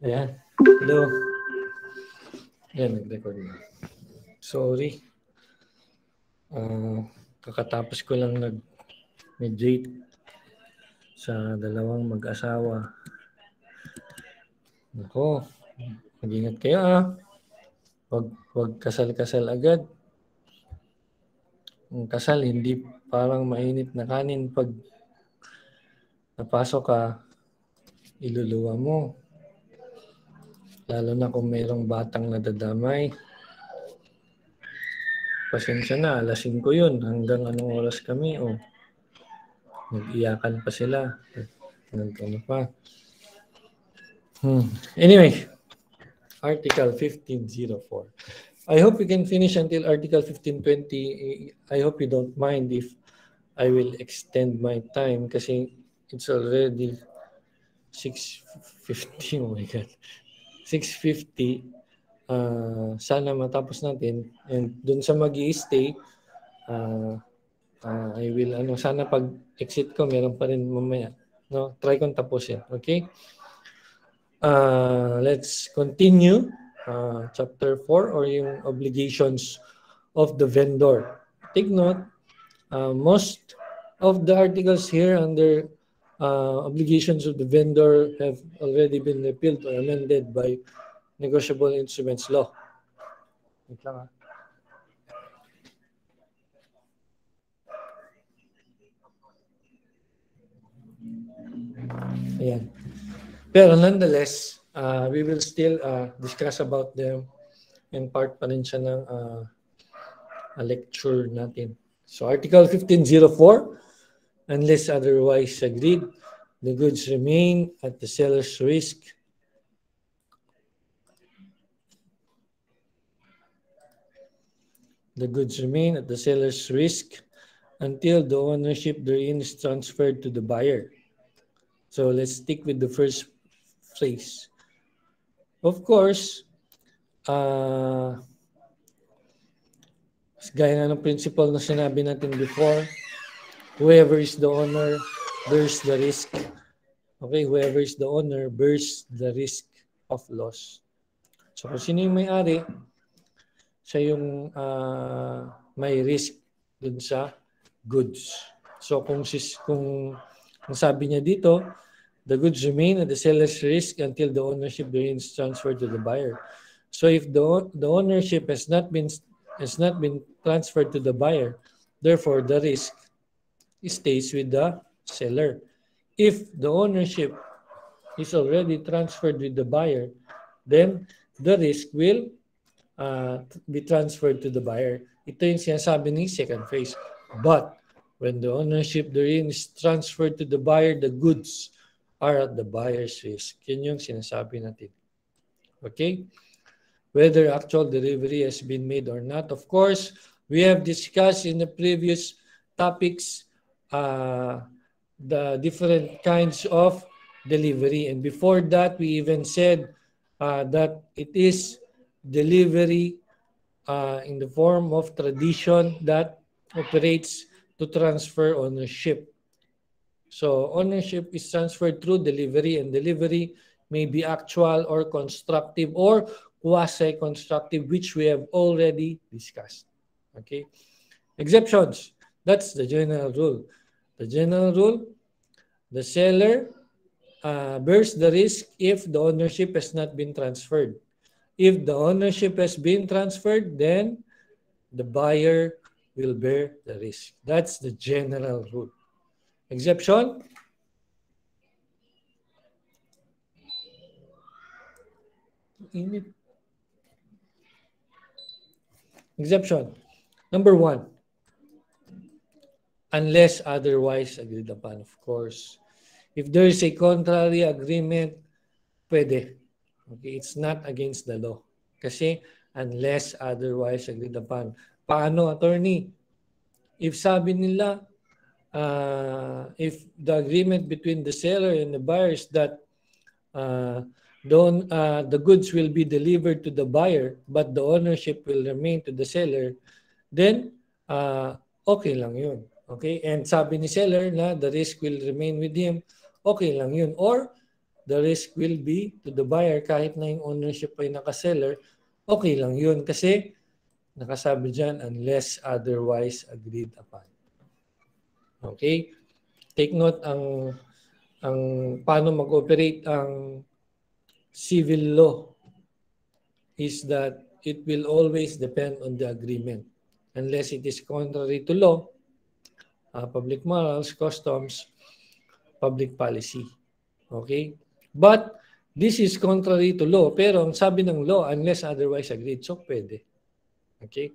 Ayan. Hello. Ayan, nag-record na. Sorry. Kakatapos ko lang nag-mediate sa dalawang mag-asawa. Ako, mag-ingat kayo Wag kasal-kasal agad. Ang kasal, hindi parang mainit na kanin. Pag napasok ka, iluluwa mo. Lalo na kung mayroong batang nadadamay. Pasensya na, alas 5 yun. Hanggang anong oras kami, nag-iyakan pa sila. Nag-ano pa. Anyway, Article 1504. I hope we can finish until Article 1520. I hope you don't mind if I will extend my time kasi it's already 6:50. Oh my God. 6:50. Sana matapos natin. And dun sa mag-i-stay, I will, sana pag exit ko, meron pa rin mamaya. No? Try kong tapusin. Okay? Let's continue. Chapter 4 or yung obligations of the vendor. Take note, most of the articles here under obligations of the vendor have already been repealed or amended by negotiable instruments law. Wait lang Ayan. Pero nonetheless, we will still discuss about them and part pa rin siya ng a lecture natin. So Article 1504, unless otherwise agreed, the goods remain at the seller's risk. The goods remain at the seller's risk until the ownership therein is transferred to the buyer. So let's stick with the first phrase. Of course, gaya ng principle na sinabi natin before, whoever is the owner bears the risk. Okay, whoever is the owner bears the risk of loss. So kung sino yung may-ari, siya yung may risk dun sa goods. So kung sabi niya dito, the goods remain at the seller's risk until the ownership therein is transferred to the buyer. So if the ownership has not been transferred to the buyer, therefore the risk stays with the seller. If the ownership is already transferred with the buyer, then the risk will be transferred to the buyer. Ito yung sinasabi ni second phrase. But when the ownership therein is transferred to the buyer, the goods are at the buyer's risk. Yun yung sinasabi natin. Okay? Whether actual delivery has been made or not. Of course, we have discussed in the previous topics the different kinds of delivery. And before that, we even said that it is delivery in the form of tradition that operates to transfer ownership. So ownership is transferred through delivery, and delivery may be actual or constructive or quasi-constructive, which we have already discussed. Okay? Exceptions. That's the general rule. The general rule, the seller bears the risk if the ownership has not been transferred. If the ownership has been transferred, then the buyer will bear the risk. That's the general rule. Exception? Exception. Number 1. Unless otherwise agreed upon, of course. If there is a contrary agreement, pwede. Okay, it's not against the law. Kasi unless otherwise agreed upon. Paano, attorney? If sabi nila, if the agreement between the seller and the buyer is that the goods will be delivered to the buyer but the ownership will remain to the seller, then okay lang yun. Okay? And sabi ni seller na the risk will remain with him, okay lang yun. Or the risk will be to the buyer kahit na yung ownership ay naka-seller, okay lang yun kasi nakasabi dyan unless otherwise agreed upon. Okay? Take note ang paano mag-operate ang civil law is that it will always depend on the agreement. Unless it is contrary to law, public morals, customs, public policy. Okay? But this is contrary to law. Pero ang sabi ng law, unless otherwise agreed, so pwede. Okay?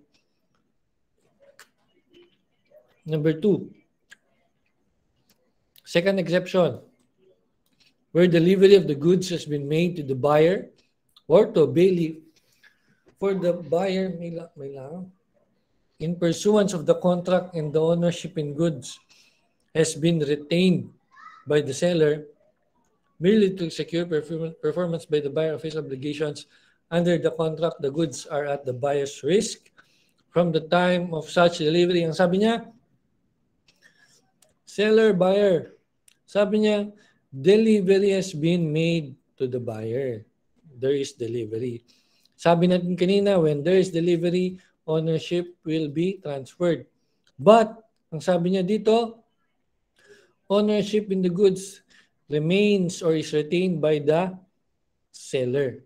Number 2. Second exception. Where delivery of the goods has been made to the buyer or to a bailiff for the buyer in pursuance of the contract and the ownership in goods has been retained by the seller merely to secure performance by the buyer of his obligations under the contract. The goods are at the buyer's risk from the time of such delivery. Ang sabi niya, seller, buyer. Sabi niya, delivery has been made to the buyer. There is delivery. Sabi natin kanina, when there is delivery, ownership will be transferred. But, ang sabi niya dito, ownership in the goods remains or is retained by the seller.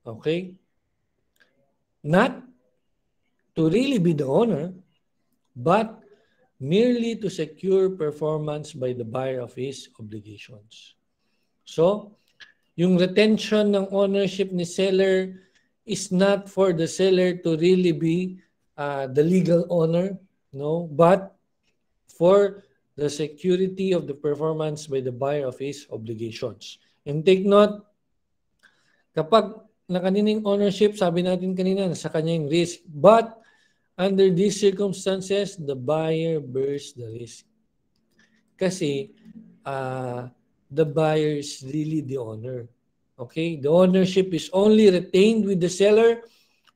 Okay? Not to really be the owner, but merely to secure performance by the buyer of his obligations. So, yung retention ng ownership ni seller is not for the seller to really be the legal owner, no, but for the security of the performance by the buyer of his obligations. And take note, kapag nakanining ownership, sabi natin kanina, nasa kanya yung risk, but under these circumstances, the buyer bears the risk. Kasi the buyer is really the owner. Okay? The ownership is only retained with the seller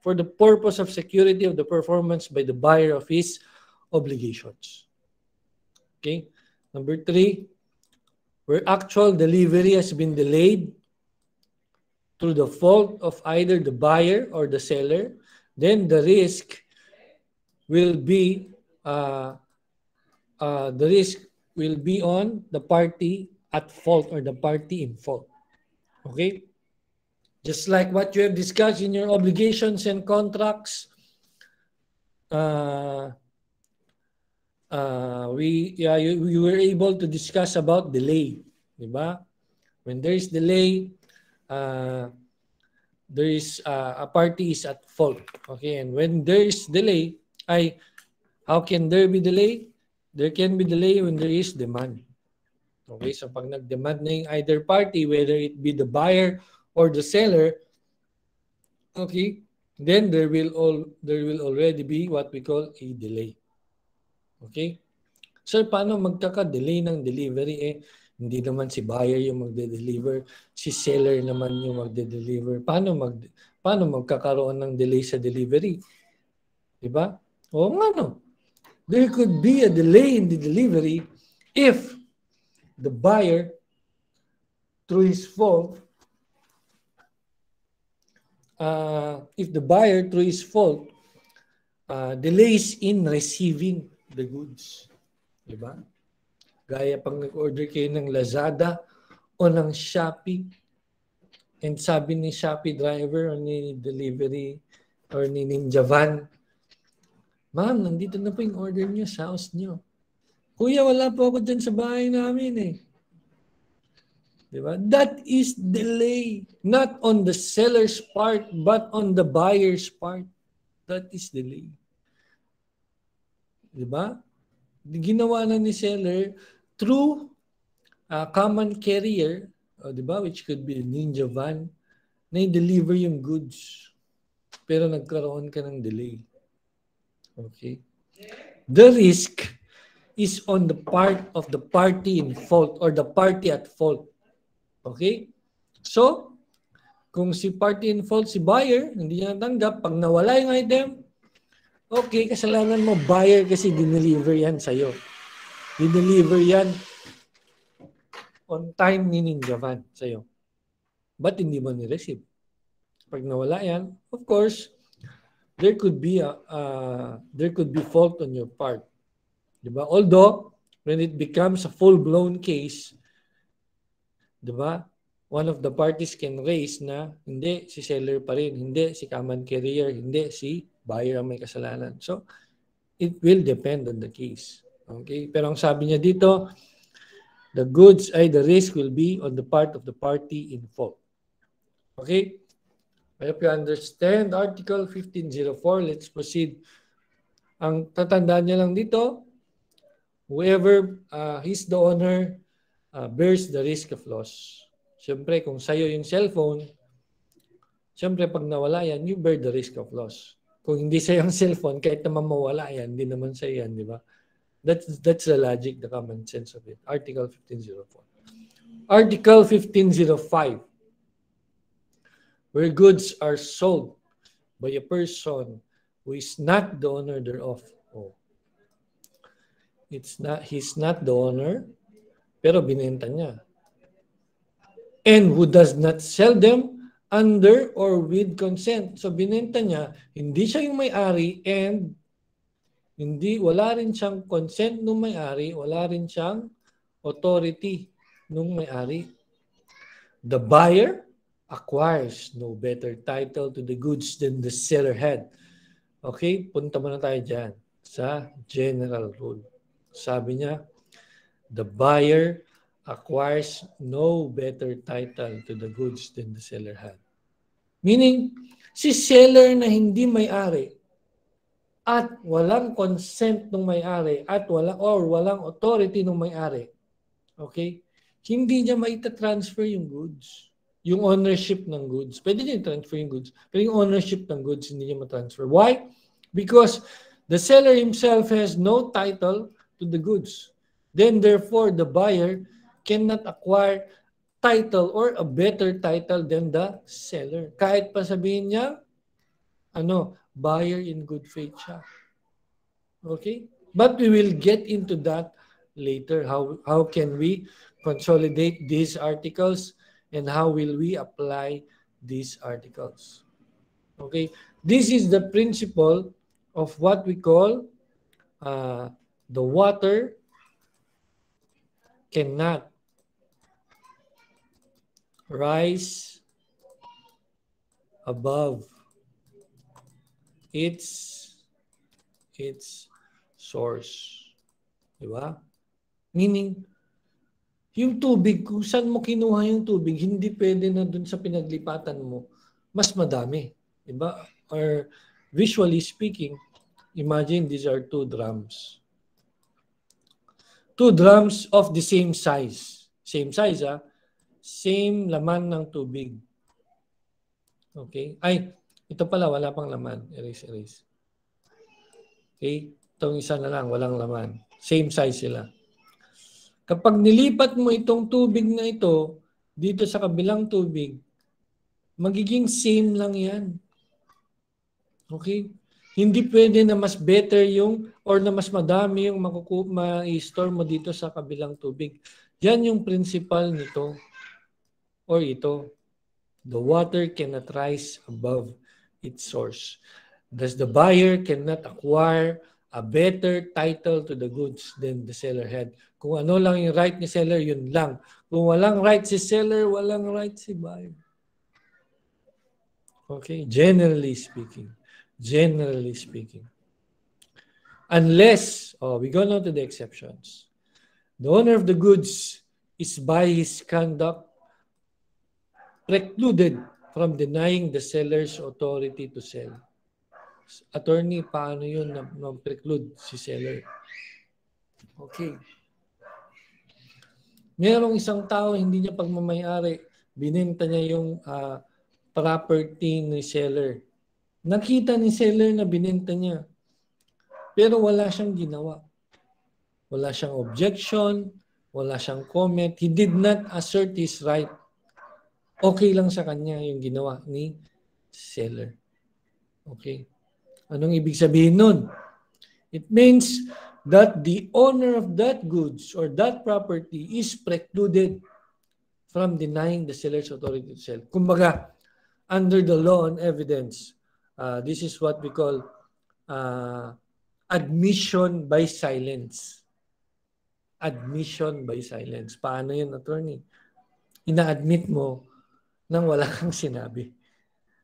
for the purpose of security of the performance by the buyer of his obligations. Okay? Number 3, where actual delivery has been delayed through the fault of either the buyer or the seller, then the risk will be on the party at fault or the party in fault. Okay? Just like what you have discussed in your obligations and contracts, you were able to discuss about delay, diba? When there is delay, there is a party is at fault. Okay, and when there is delay, how can there be delay? There can be delay when there is demand. Okay, so pag nag-demand na yung either party, whether it be the buyer or the seller, okay, then there will already be what we call a delay. Okay? Sir, paano magkaka-delay ng delivery? Hindi naman si buyer yung magde-deliver, si seller naman yung magde-deliver. Paano magkakaroon ng delay sa delivery? Diba? Oo nga no. There could be a delay in the delivery if the buyer, through his fault, delays in receiving the goods. Diba? Gaya pang nag-order kayo ng Lazada o ng Shopee, and sabi ni Shopee driver o ni delivery or ni Ninja Van, ma'am, nandito na po yung order niyo sa house niyo. Kuya, wala po ako dyan sa bahay namin eh. Diba? That is delay. Not on the seller's part, but on the buyer's part. That is delay. Diba? Ginawa na ni seller through a common carrier, diba? Which could be a Ninja Van, na i-deliver yung goods. Pero nagkaroon ka ng delay. Okay? The risk is on the part of the party in fault or the party at fault. Okay? So, kung si party in fault, si buyer, hindi niya natanggap, pag nawala yung item, okay, kasalanan mo, buyer, kasi dineliver yan sa'yo. Dineliver yan on time ni Ninja Van sa'yo. Ba't hindi mo ni-receive? Pag nawala yan, of course, there could be fault on your part. Diba? Although, when it becomes a full-blown case, diba, one of the parties can raise na hindi, si seller pa rin, hindi, si common carrier, hindi, si buyer ang may kasalanan. So, it will depend on the case. Okay? Pero ang sabi niya dito, the risk will be on the part of the party in fault. Okay? I hope you understand Article 1504. Let's proceed. Ang tatandaan niya lang dito, whoever is the owner bears the risk of loss. Siyempre, kung sa'yo yung cellphone, siyempre pag nawala yan, you bear the risk of loss. Kung hindi sa'yo yung cellphone, kahit naman mawala yan, hindi naman sa'yo yan, di ba? That's the logic, the common sense of it. Article 1504. Article 1505. Where goods are sold by a person who is not the owner thereof. Oh. He's not the owner, pero binenta niya. And who does not sell them under or with consent. So binenta niya, hindi siya yung may-ari and wala rin siyang consent ng may-ari, wala rin siyang authority ng may-ari. The buyer acquires no better title to the goods than the seller had. Okay, punta muna tayo dyan sa general rule. Sabi niya, the buyer acquires no better title to the goods than the seller had. Meaning, si seller na hindi may-ari at walang consent ng may-ari at walang authority ng may-ari, okay, hindi niya maita-transfer yung goods. Yung ownership ng goods. Pwede niya i-transfer yung goods. Pero yung ownership ng goods, hindi niya ma-transfer. Why? Because the seller himself has no title to the goods. Then, therefore, the buyer cannot acquire title or a better title than the seller. Kahit pa sabihin niya, buyer in good faith siya. Okay? But we will get into that later. How can we consolidate these articles and how will we apply these articles? Okay? This is the principle of what we call the water cannot rise above its source. Diba? Meaning, yung tubig, kung saan mo kinuha yung tubig, hindi pwede na dun sa pinaglipatan mo, mas madami. Diba? Or visually speaking, imagine these are 2 drums. 2 drums of the same size. Same size, same laman ng tubig. Okay? Ay, ito pala, wala pang laman. Erase. Okay? Itong isa na lang, walang laman. Same size sila. Kapag nilipat mo itong tubig na ito, dito sa kabilang tubig, magiging same lang yan. Okay? Hindi pwede na mas better yung or na mas madami yung ma-store mo dito sa kabilang tubig. Yan yung principle nito. Or ito, the water cannot rise above its source. Thus, the buyer cannot acquire a better title to the goods than the seller had. Kung ano lang yung right ni seller, yun lang. Kung walang right si seller, walang right si buyer. Okay? Generally speaking. Unless, we go now to the exceptions. The owner of the goods is by his conduct precluded from denying the seller's authority to sell. Attorney, paano yun na-preclude si seller? Okay. Merong isang tao, hindi niya pagmamayari, binenta niya yung property ni seller. Nakita ni seller na binenta niya, pero wala siyang ginawa. Wala siyang objection, wala siyang comment. He did not assert his right. Okay lang sa kanya yung ginawa ni seller. Okay. Anong ibig sabihin nun? It means that the owner of that goods or that property is precluded from denying the seller's authority to sell. Kumbaga, under the law on evidence, this is what we call admission by silence. Admission by silence. Paano yun, attorney? Ina-admit mo nang wala kang sinabi.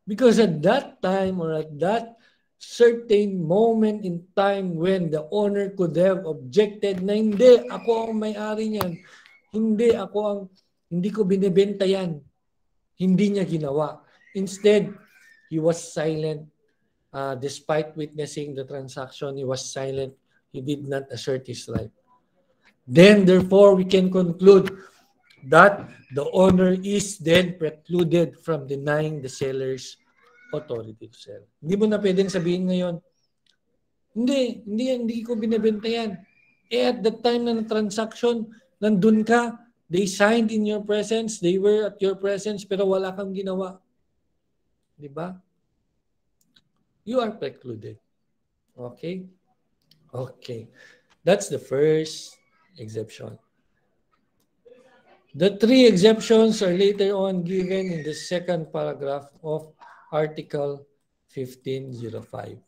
Because at that time or at that certain moment in time when the owner could have objected na hindi, ako ang may-ari niyan. Hindi ko binibenta yan. Hindi niya ginawa. Instead, he was silent. Despite witnessing the transaction, he was silent. He did not assert his right. Then, therefore, we can conclude that the owner is then precluded from denying the seller's authority to sell. Hindi mo na pwedeng sabihin ngayon, hindi ko binibenta yan. At the time na transaction, nandun ka, they signed in your presence, they were at your presence, pero wala kang ginawa. Di ba? You are precluded. Okay? Okay. That's the first exception. The three exceptions are later on given in the second paragraph of Article 1505.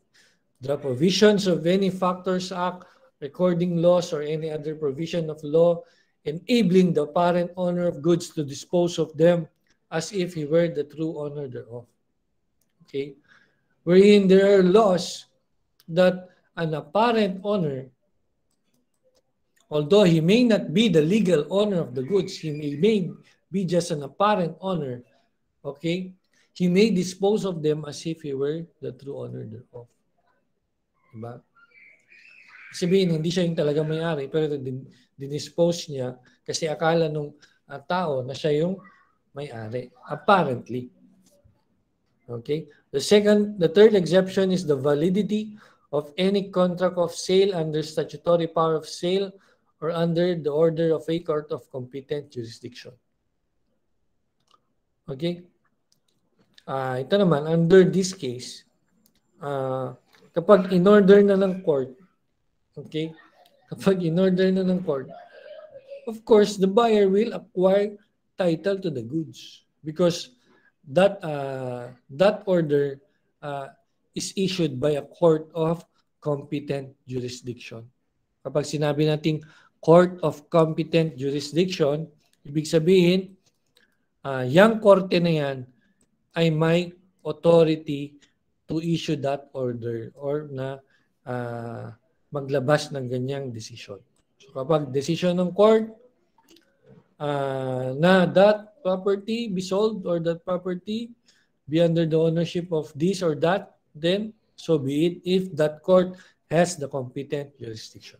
The provisions of any Factors Act, recording laws, or any other provision of law enabling the apparent owner of goods to dispose of them as if he were the true owner thereof. Okay? Wherein there are laws that an apparent owner, although he may not be the legal owner of the goods, he may be just an apparent owner, okay? He may dispose of them as if he were the true owner thereof. Diba? Sabihin, hindi siya yung talaga may-ari, pero dinispose niya kasi akala nung tao na siya yung may-ari. Apparently. Okay? The third exception is the validity of any contract of sale under statutory power of sale or under the order of a court of competent jurisdiction. Okay? Ito naman, under this case, kapag in-order na ng court, okay? Kapag in-order na ng court, of course, the buyer will acquire title to the goods because that order is issued by a court of competent jurisdiction. Kapag sinabi nating court of competent jurisdiction, ibig sabihin, yung korte na yan ay may authority to issue that order or na maglabas ng ganyang decision. So kapag decision ng court na that property be sold or that property be under the ownership of this or that, then so be it if that court has the competent jurisdiction.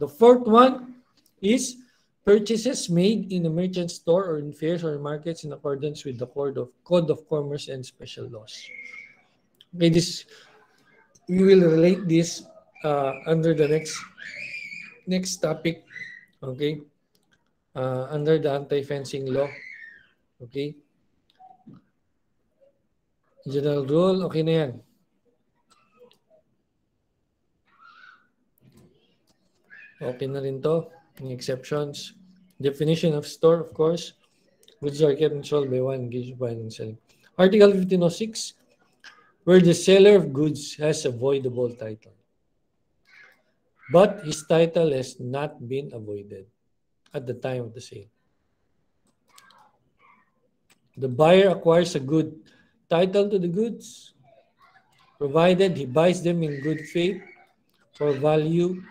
The fourth one is purchases made in a merchant store or in fairs or markets in accordance with the Code of Commerce and special laws. Okay, we will relate this under the next topic. Okay, under the anti-fencing law. Okay, general rule. Okay na yan. Okay na rin to. Exceptions. Definition of store, of course. Goods are kept and sold by one engaged in buying and selling. Article 1506, where the seller of goods has a voidable title, but his title has not been avoided at the time of the sale. The buyer acquires a good title to the goods, provided he buys them in good faith for value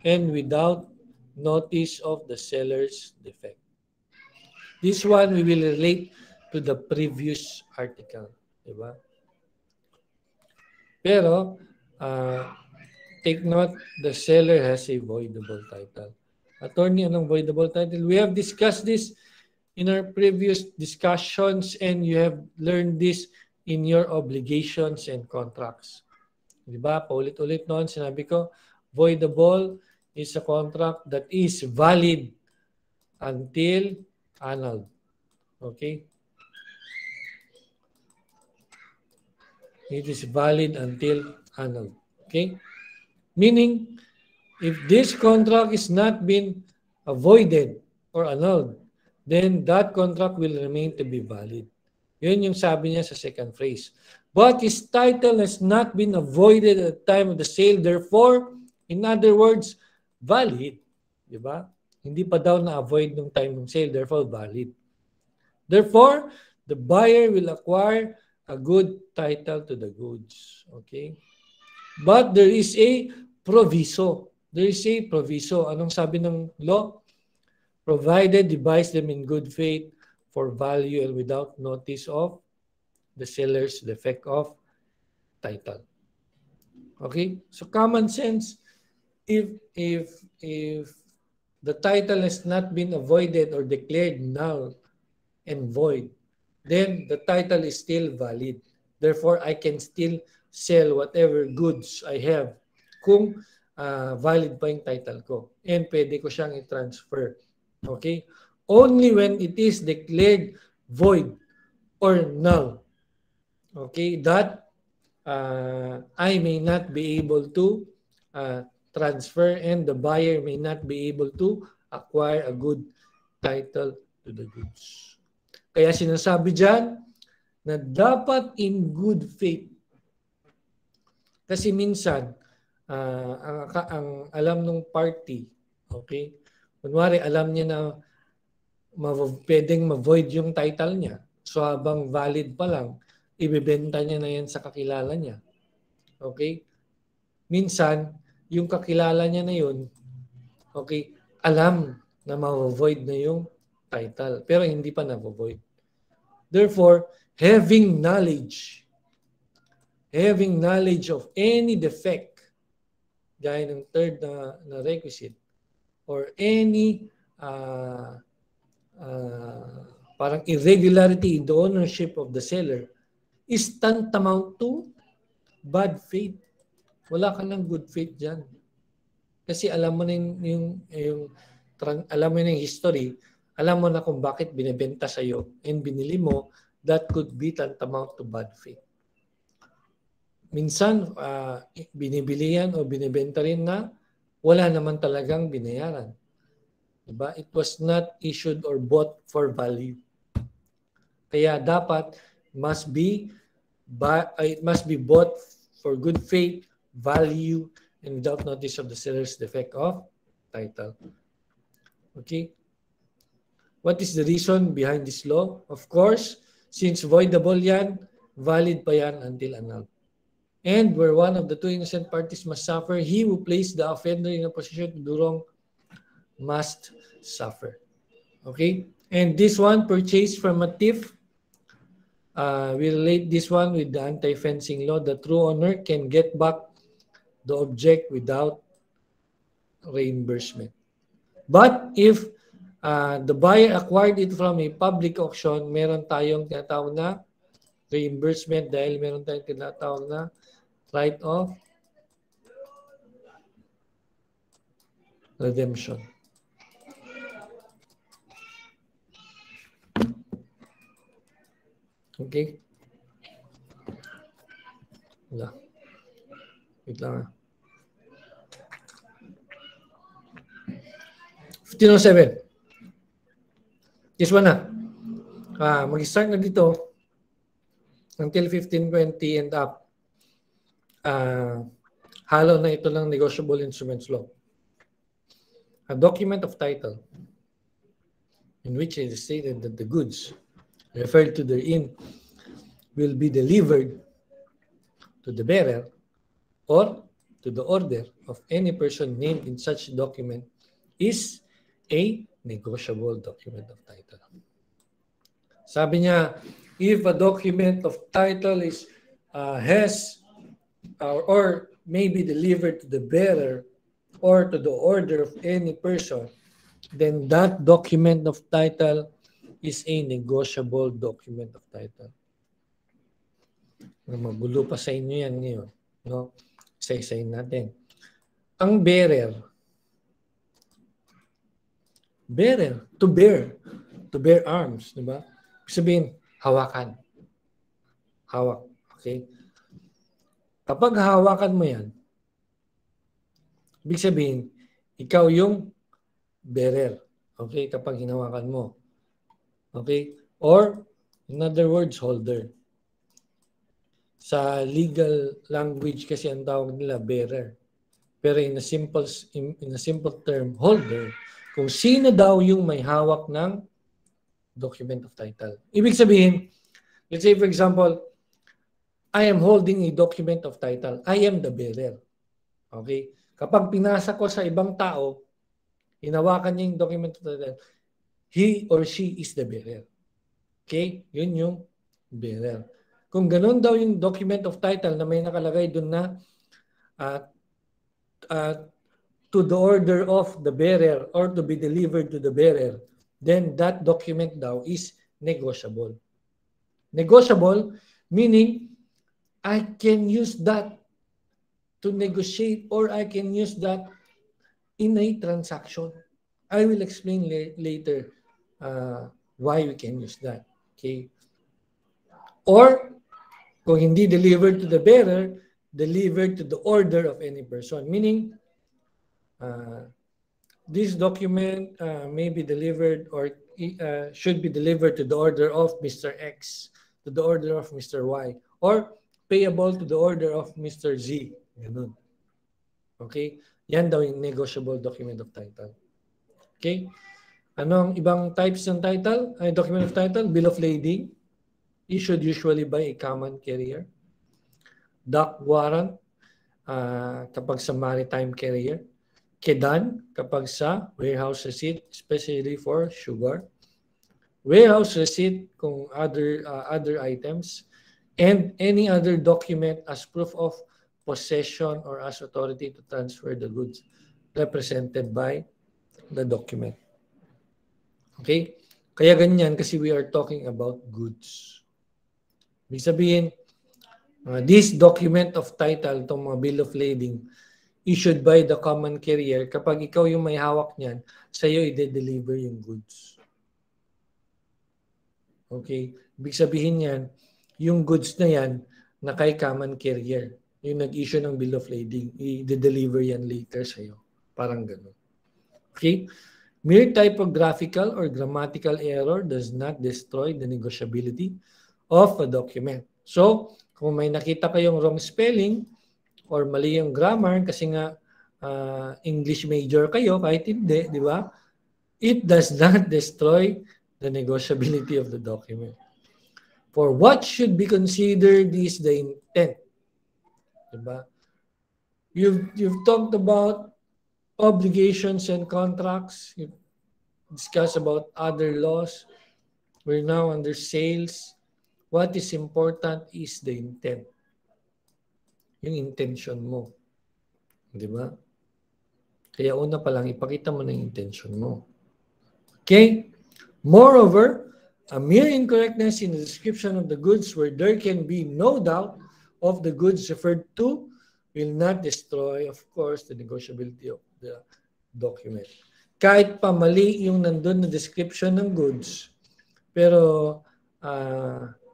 and without notice of the seller's defect. This one we will relate to the previous article. Diba? Pero, take note, the seller has a voidable title. Attorney, anong voidable title? We have discussed this in our previous discussions and you have learned this in your obligations and contracts. Diba? Paulit-ulit noon, sinabi ko, voidable is a contract that is valid until annulled. Okay? It is valid until annulled. Okay? Meaning, if this contract is not been avoided or annulled, then that contract will remain to be valid. Yun yung sabi niya sa second phrase. But his title has not been avoided at the time of the sale. Therefore, in other words, valid. Diba? Hindi pa daw na-avoid ng time ng sale. Therefore, valid. Therefore, the buyer will acquire a good title to the goods. Okay? But there is a proviso. There is a proviso. Anong sabi ng law? Provided he buys them in good faith for value and without notice of the seller's defect of title. Okay? So common sense, if the title has not been avoided or declared null and void, then the title is still valid. Therefore, I can still sell whatever goods I have kung valid pa yung title ko. And pwede ko siyang i-transfer. Okay? Only when it is declared void or null, okay, that I may not be able to transfer and the buyer may not be able to acquire a good title to the goods. Kaya sinasabi dyan na dapat in good faith. Kasi minsan, ang alam ng party, okay, kunwari, alam niya na pwedeng ma-void yung title niya. So, habang valid pa lang, ibebenta niya na yan sa kakilala niya. Okay? Minsan, yung kakilala niya na yun, okay, alam na ma-void na yung title. Pero hindi pa na-void. Therefore, having knowledge of any defect, gaya ng third na requisite, or any parang irregularity in the ownership of the seller is tantamount to bad faith. Wala ka ng good faith dyan. Kasi alam mo na alam mo na yung history, alam mo na kung bakit binibenta sa'yo and binili mo, that could be tantamount to bad faith. Minsan, binibili yan o binibenta rin na wala naman talagang binayaran. Diba? It was not issued or bought for value. Kaya dapat it must be bought for good faith, value, and without notice of the seller's defect of title. Okay? What is the reason behind this law? Of course, since voidable yan, valid pa yan until annulled. And where one of the two innocent parties must suffer, he who placed the offender in a position to do wrong must suffer. Okay? And this one, purchased from a thief, we relate this one with the anti-fencing law. The true owner can get back the object without reimbursement. But if the buyer acquired it from a public auction, meron tayong tinatawag na reimbursement dahil meron tayong tinatawag na right of redemption. Okay? Wala. Wait lang. 1507. This one na. Mag-start na dito until 1520 and up. Halo na ito ng negotiable instruments law. A document of title in which it is stated that the goods referred to therein will be delivered to the bearer or to the order of any person named in such document is a negotiable document of title. Sabi niya, if a document of title is has or may be delivered to the bearer or to the order of any person, then that document of title is a negotiable document of title. Magulo pa sa inyo yan ngayon. No? Isa-isayin natin. Ang bearer, to bear arms, di ba? Sabihin, hawakan. Hawak. Okay? Kapag hawakan mo yan, ibig sabihin, ikaw yung bearer. Okay? Kapag hinawakan mo. Okay? Or, in other words, holder. Sa legal language kasi ang tawag nila bearer. Pero in a simple term, holder, kung sino daw yung may hawak ng document of title. Ibig sabihin, let's say for example, I am holding a document of title. I am the bearer. Okay? Kapag pinasa ko sa ibang tao, hinawakan niya yung document of title, he or she is the bearer. Okay? Yun yung bearer. Kung ganun daw yung document of title na may nakalagay dun na uh, uh, to the order of the bearer or to be delivered to the bearer, then that document daw is negotiable. Negotiable meaning I can use that to negotiate or I can use that in a transaction. I will explain later why we can use that. Okay? Or, kung hindi delivered to the bearer, delivered to the order of any person. Meaning, this document may be delivered or should be delivered to the order of Mr. X, to the order of Mr. Y, or payable to the order of Mr. Z. Ganun. Okay? Yan daw yung negotiable document of title. Okay? Anong ibang types ng title? Document of title, bill of lading, issued usually by a common carrier. Dock warrant, kapag sa maritime carrier. Kedan, kapag sa warehouse receipt, especially for sugar. Warehouse receipt kung other items. And any other document as proof of possession or as authority to transfer the goods represented by the document. Okay? Kaya ganyan kasi we are talking about goods. Ibig sabihin, this document of title, itong mga bill of lading, issued by the common carrier, kapag ikaw yung may hawak niyan, sa'yo i-deliver yung goods. Okay? Ibig sabihin yan, yung goods na yan, na kay common carrier, yung nag-issue ng bill of lading, i-deliver yan later sa'yo. Parang gano'n. Okay? Mere typographical or grammatical error does not destroy the negotiability of a document. So, kung may nakita kayong wrong spelling or mali yung grammar kasi nga English major kayo, kahit hindi, di ba? It does not destroy the negotiability of the document. For what should be considered is the intent. Di ba? You've talked about obligations and contracts. You've discussed about other laws. We're now under sales. What is important is the intent. Yung intention mo. Di ba? Kaya una pa lang, ipakita mo na yung intention mo. Okay? Moreover, a mere incorrectness in the description of the goods where there can be no doubt of the goods referred to will not destroy, of course, the negotiability of the document. Kahit pa mali yung nandun na description ng goods, pero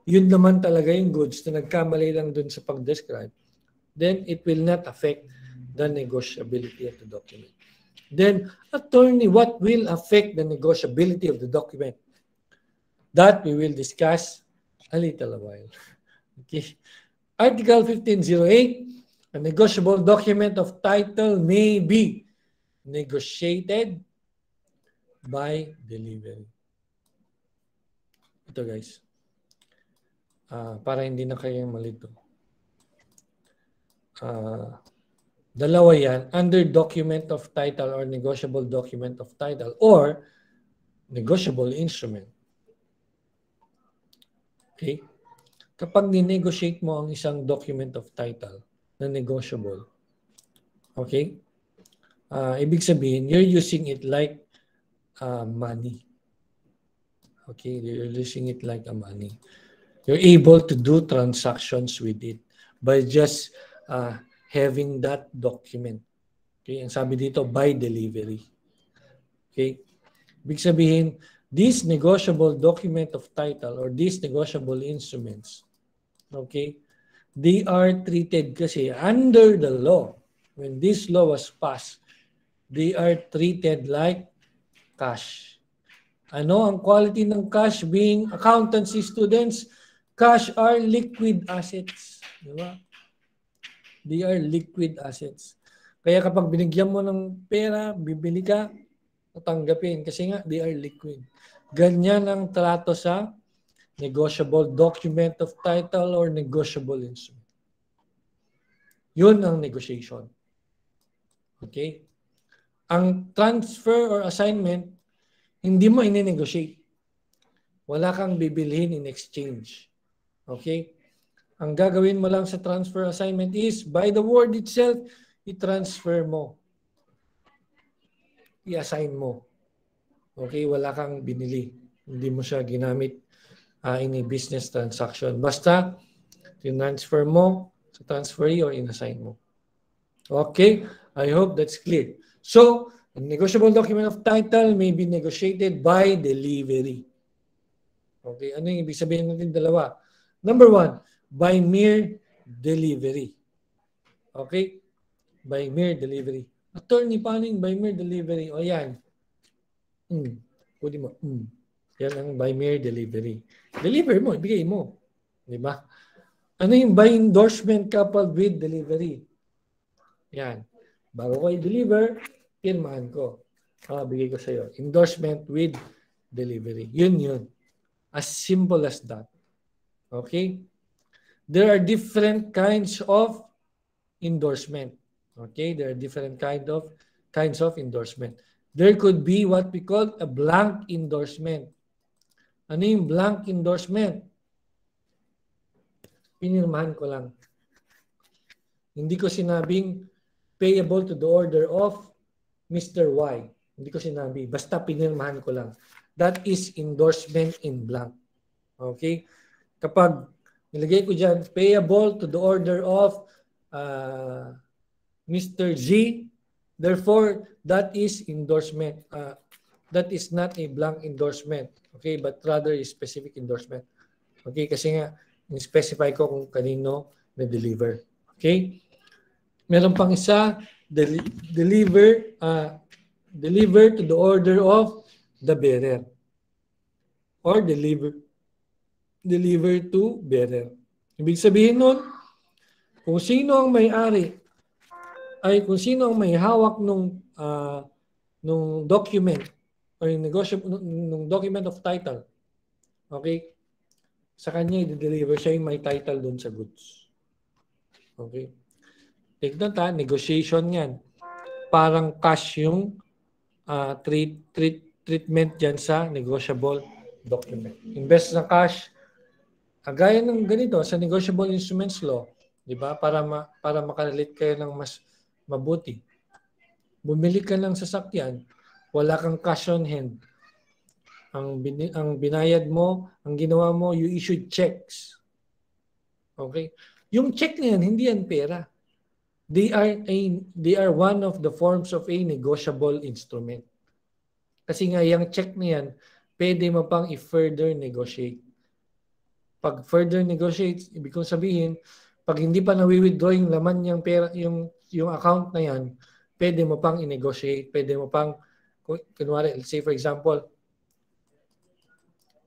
yun naman talaga yung goods na nagkamali lang dun sa pag-describe, then it will not affect the negotiability of the document. Then, attorney, what will affect the negotiability of the document? That we will discuss a little while. Okay. Article 1508, a negotiable document of title may be negotiated by delivery. Ito guys. Para hindi na kayo malito. Dalawa yan, under document of title or negotiable document of title or negotiable instrument. Okay? Kapag ni-negotiate mo ang isang document of title na negotiable, okay? Ibig sabihin, you're using it like money. Okay? You're using it like a money. You're able to do transactions with it by just having that document. Okay? Ang sabi dito, by delivery. Okay? Ibig sabihin, this negotiable document of title or these negotiable instruments, okay, they are treated kasi under the law. When this law was passed, they are treated like cash. Ano ang quality ng cash being accountancy students? Cash are liquid assets. Di ba? They are liquid assets. Kaya kapag binigyan mo ng pera, bibili ka, tatanggapin. Kasi nga, they are liquid. Ganyan ang trato sa negotiable document of title or negotiable instrument. Yun ang negotiation. Okay? Ang transfer or assignment, hindi mo ine-negotiate. Wala kang bibilhin in exchange. Okay? Ang gagawin mo lang sa transfer assignment is, by the word itself, i-transfer mo. I-assign mo. Okay? Wala kang binili. Hindi mo siya ginamit in a business transaction. Basta, transfer mo sa transferee or in-assign mo. Okay? I hope that's clear. So, a negotiable document of title may be negotiated by delivery. Okay? Ano yung ibig sabihin natin dalawa? Number one, by mere delivery. Okay? By mere delivery. Attorney, paano yung by mere delivery? O yan. Pwede mo. Yan ang by mere delivery. Deliver mo, ibigay mo. Di ba? Ano yung by endorsement coupled with delivery? Yan. Bago ko i-deliver, pirmahan ko. Bigay ko sa iyo. Endorsement with delivery. Yun. As simple as that. Okay? There are different kinds of endorsement. Okay? There are different kinds of endorsement. There could be what we call a blank endorsement. Ano yung blank endorsement? Pinirmahan ko lang. Hindi ko sinabing payable to the order of Mr. Y. Hindi ko sinabi. Basta pinirmahan ko lang. That is endorsement in blank. Okay? Kapag nilagay ko dyan, payable to the order of Mr. Z, therefore, that is endorsement. That is not a blank endorsement. Okay? But rather a specific endorsement. Okay? Kasi nga, in-specify ko kung kanino na-deliver. Okay? Meron pang isa, deliver to the order of the bearer. Or deliver to bearer. Ibig sabihin nun, kung sino ang may-ari, ay kung sino ang may hawak nung document or nung document of title, okay, sa kanya i-deliver siya yung may title dun sa goods. Okay. Tignan ta, negotiation yan. Parang cash yung treatment dyan sa negotiable document. Invest na cash, gaya ng ganito sa negotiable instruments law, di ba? Para makarelate kayo ng mas mabuti. Bumili ka ng sasakyan, wala kang cash on hand. Ang binayad mo, ang ginawa mo, you issued checks. Okay? Yung check na yan, hindi yan pera. They are one of the forms of a negotiable instrument. Kasi nga yung check na yan, pwede mo pang i-further negotiate. Pag further negotiate, ibig kong sabihin, pag hindi pa nawi-withdraw yung laman niyang pera, yung account na yan, pwede mo pang i-negotiate, pwede mo pang, kunwari, let's say for example,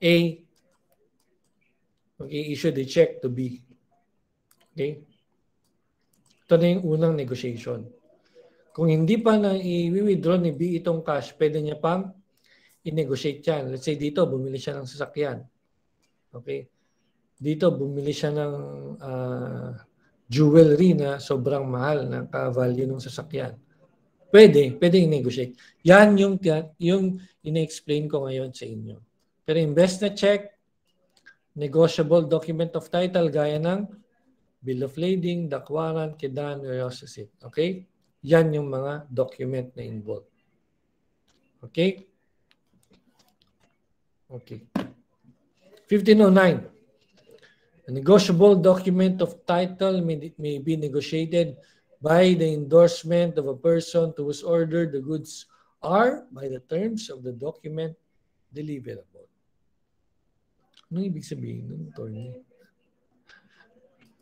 A, issued a check to B. Okay? Ito na yung unang negotiation. Kung hindi pa na i-withdraw ni B itong cash, pwede niya pang i-negotiate yan. Let's say dito, bumili siya ng sasakyan. Okay? Dito, bumili siya ng jewelry na sobrang mahal na ka-value ng sasakyan. Pwede i-negotiate. Yan yung ina-explain ko ngayon sa inyo. Pero invest na check, negotiable document of title, gaya ng bill of lading, dakwaran, kedan, receipt. Okay? Yan yung mga document na involved. Okay? Okay. 1509. A negotiable document of title may be negotiated by the endorsement of a person to whose order the goods are by the terms of the document deliverable. Anong ibig sabihin nun, Tony?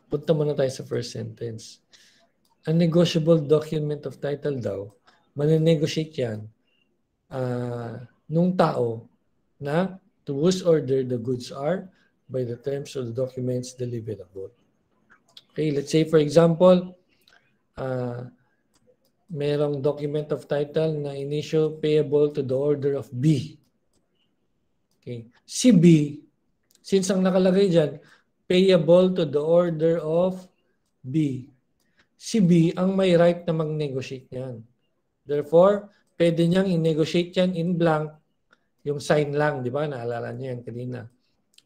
Punta muna tayo sa first sentence. A negotiable document of title daw, manenegotiate yan nung tao na to whose order the goods are by the terms of the documents deliverable. Okay, let's say for example, merong document of title na initial payable to the order of B. Okay. Si B, since ang nakalagay dyan, payable to the order of B. Si B ang may right na mag-negotiate yan. Therefore, pwede niyang i-negotiate yan in blank, yung sign lang, di ba? Naalala niyo yan kanina.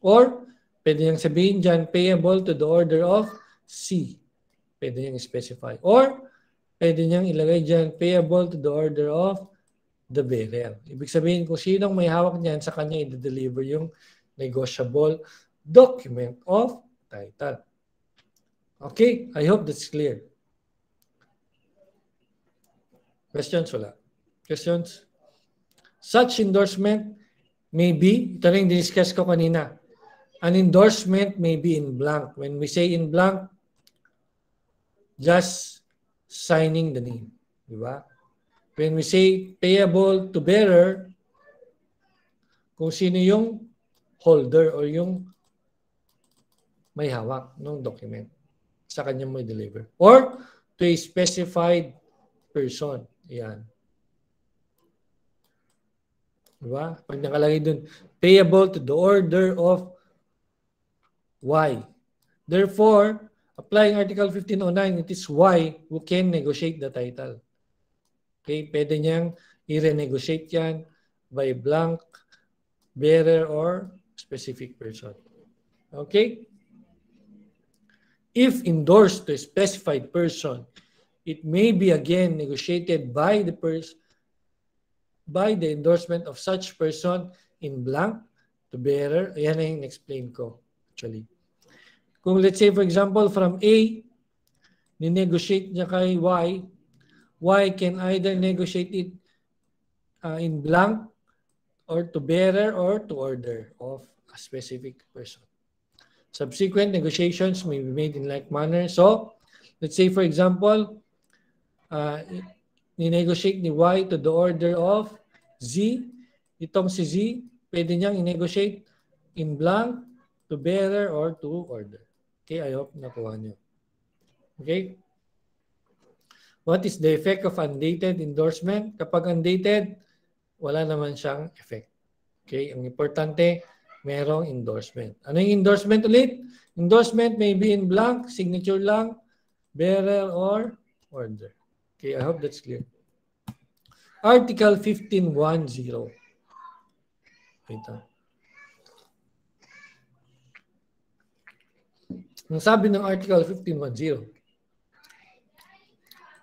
Or, pwede niyang sabihin dyan, payable to the order of C. Pwede niyang specify. Or, pwede niyang ilagay dyan, payable to the order of the bearer. Ibig sabihin, kung sinong may hawak niyan, sa kanya i-deliver yung negotiable document of title. Okay? I hope that's clear. Questions? Wala. Questions? Such endorsement may be, ito rin discuss ko kanina, an endorsement may be in blank. When we say in blank, just signing the name. Diba? When we say payable to bearer, kung sino yung holder or yung may hawak ng document, sa kanya mo i-deliver. Or to a specified person. Yan. Diba? Pag nakalagay dun, payable to the order of Y. Therefore, applying Article 1509, it is Y who can negotiate the title. Okay? Pwede niyang i-renegotiate yan by blank, bearer, or specific person. Okay? If endorsed to a specified person, it may be again negotiated by the endorsement of such person in blank to bearer. Ayan na yung explain ko actually. Kung let's say for example from A, ni-negotiate niya kay Y, Y can either negotiate it in blank or to bearer or to order of a specific person. Subsequent negotiations may be made in like manner. So, let's say for example, ni-negotiate ni Y to the order of Z. Itong si Z, pwede niyang i-negotiate in blank, to bearer, or to order. Okay, I hope nakuha niyo. Okay? What is the effect of undated endorsement? Kapag undated, wala naman siyang effect. Okay, ang importante, merong endorsement. Ano yung endorsement ulit? Endorsement may be in blank, signature lang, bearer, or order. Okay, I hope that's clear. Article 1510. Wait. Ang sabi ng Article 1510,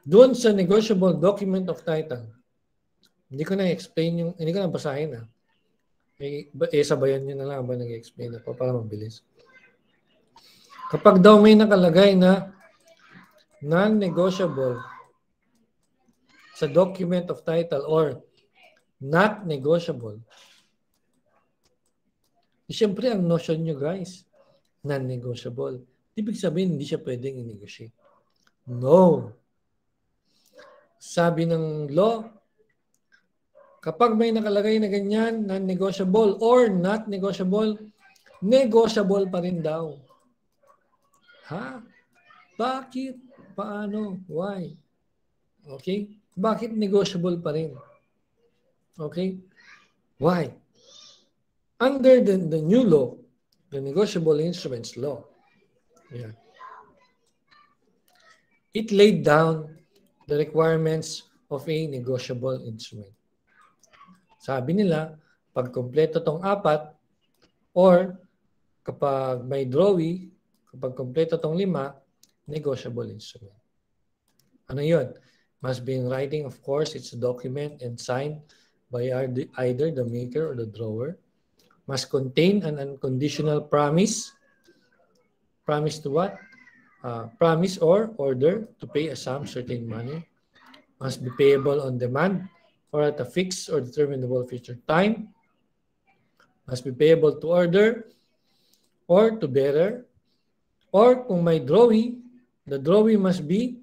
doon sa negotiable document of title, hindi ko na-explain hindi ko na basahin sabayan nyo na lang ba nag-explain ako para mabilis. Kapag daw may nakalagay na non-negotiable sa document of title or not negotiable, siyempre ang notion nyo guys, non-negotiable. Ibig sabihin, hindi siya pwedeng i-negotiate. No. Sabi ng law, kapag may nakalagay na ganyan, non-negotiable or not negotiable, negotiable pa rin daw. Ha? Bakit? Paano? Why? Okay? Bakit negotiable pa rin? Okay? Why? Under the new law, the Negotiable Instruments Law, it laid down the requirements of a negotiable instrument. Sabi nila, pag kompleto tong 4, or kapag may drawee, kapag kompleto tong 5, negotiable instrument. Ano yun? Must be in writing, of course. It's a document and signed by either the maker or the drawer. Must contain an unconditional promise. Promise to what? Promise or order to pay a sum certain money. Must be payable on demand or at a fixed or determinable future time. Must be payable to order or to bearer. Or kung may drawee, the drawee must be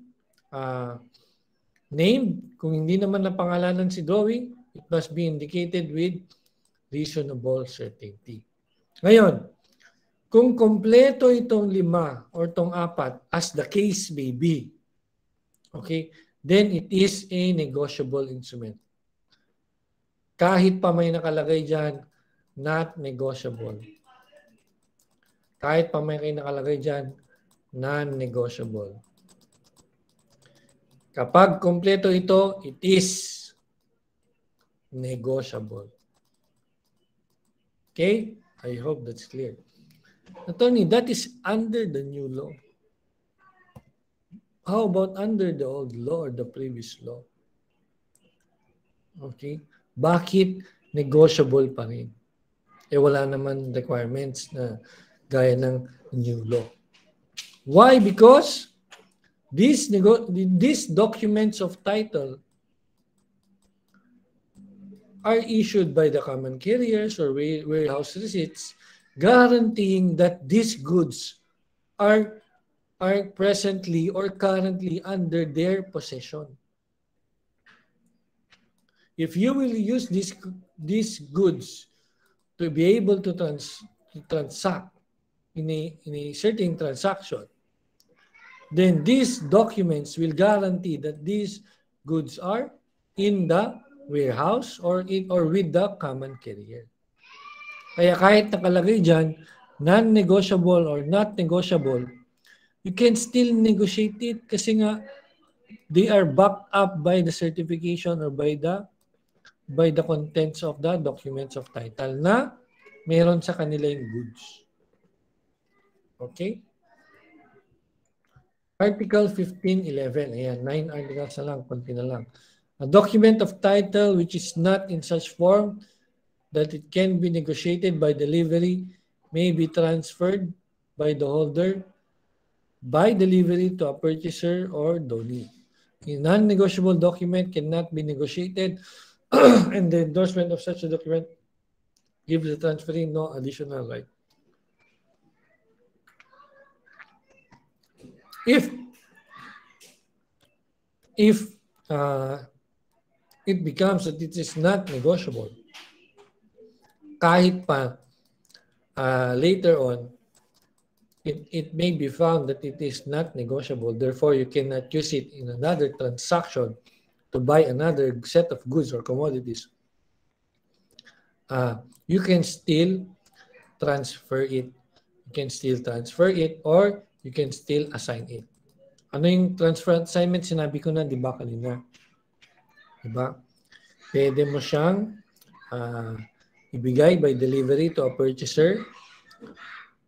named. Kung hindi naman napangalanan si drawee, it must be indicated with reasonable certainty. Ngayon, kung kompleto itong 5 or itong 4, as the case may be, okay, then it is a negotiable instrument. Kahit pa may nakalagay dyan, not negotiable. Kahit pa may nakalagay dyan, non-negotiable. Kapag kompleto ito, it is negotiable. Okay? I hope that's clear. Attorney, that is under the new law. How about under the old law or the previous law? Okay? Bakit negotiable pa rin? Wala naman requirements na gaya ng new law. Why? Because these documents of title are issued by the common carriers or warehouse receipts, guaranteeing that these goods are presently or currently under their possession. If you will use these goods to be able to transact in a certain transaction, then these documents will guarantee that these goods are in the warehouse or with the common carrier. Kaya kahit nakalagay dyan, non-negotiable or not negotiable, you can still negotiate it kasi nga they are backed up by the certification or by the contents of the documents of title na meron sa kanila yung goods. Okay? Article 1511. Ayan, 9 articles na lang, konti na lang. A document of title which is not in such form that it can be negotiated by delivery may be transferred by the holder by delivery to a purchaser or donee. A non-negotiable document cannot be negotiated and the endorsement of such a document gives the transferee no additional right. If it becomes that it is not negotiable, kahit pa later on, it may be found that it is not negotiable. Therefore, you cannot use it in another transaction to buy another set of goods or commodities. You can still transfer it. You can still transfer it or you can still assign it. Ano yung transfer assignment? Sinabi ko na, di ba kanina? Di ba? Pwede mo siyang ibigay by delivery to a purchaser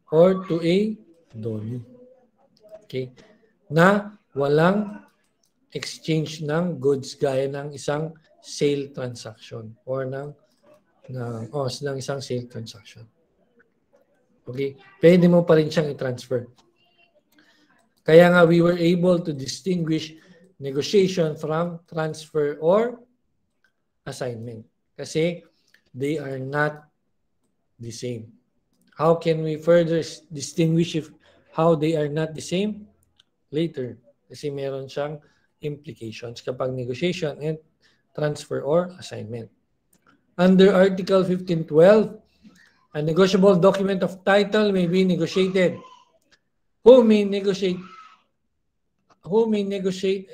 or to a donee. Okay? Na walang exchange ng goods gaya ng isang sale transaction or ng isang sale transaction. Okay? Pwede mo pa rin siyang i-transfer. Kaya nga we were able to distinguish negotiation from transfer or assignment. Kasi they are not the same. How can we further distinguish how they are not the same? Later. Kasi meron siyang implications kapag negotiation and transfer or assignment. Under Article 1512, a negotiable document of title may be negotiated. Who may negotiate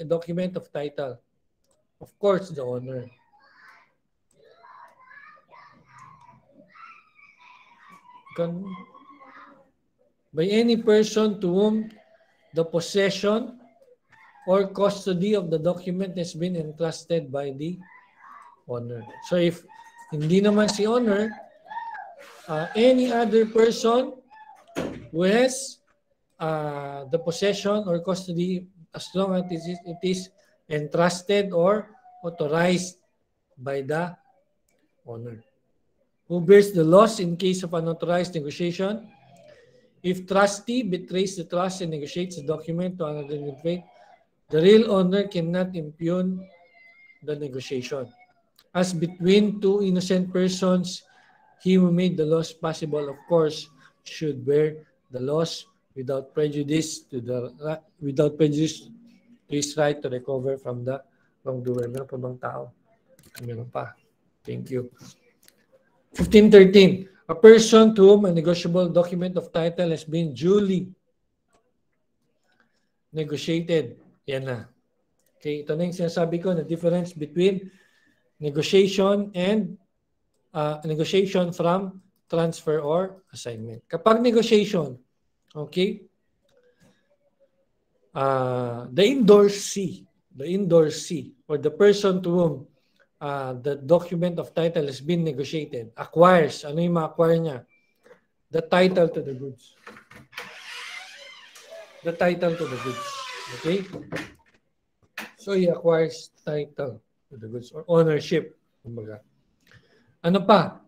a document of title? Of course, the owner. By any person to whom the possession or custody of the document has been entrusted by the owner. So if hindi naman si owner, any other person who has the possession or custody, as long as it is entrusted or authorized by the owner. Who bears the loss in case of unauthorized negotiation? If trustee betrays the trust and negotiates the document to another in faith, the real owner cannot impugn the negotiation. As between two innocent persons, he who made the loss possible, of course, should bear the loss without prejudice to his right to recover from the wrongdoer. Meron pa bang tao? Meron pa. Thank you. 1513. A person to whom a negotiable document of title has been duly negotiated. Yan na. Okay, ito na yung sinasabi ko na difference between negotiation and negotiation from transfer or assignment. Kapag negotiation, okay, the endorsee or the person to whom the document of title has been negotiated acquires, ano yung ma-acquire niya? The title to the goods. The title to the goods. Okay? So he acquires title to the goods or ownership. Kumbaga. Ano pa?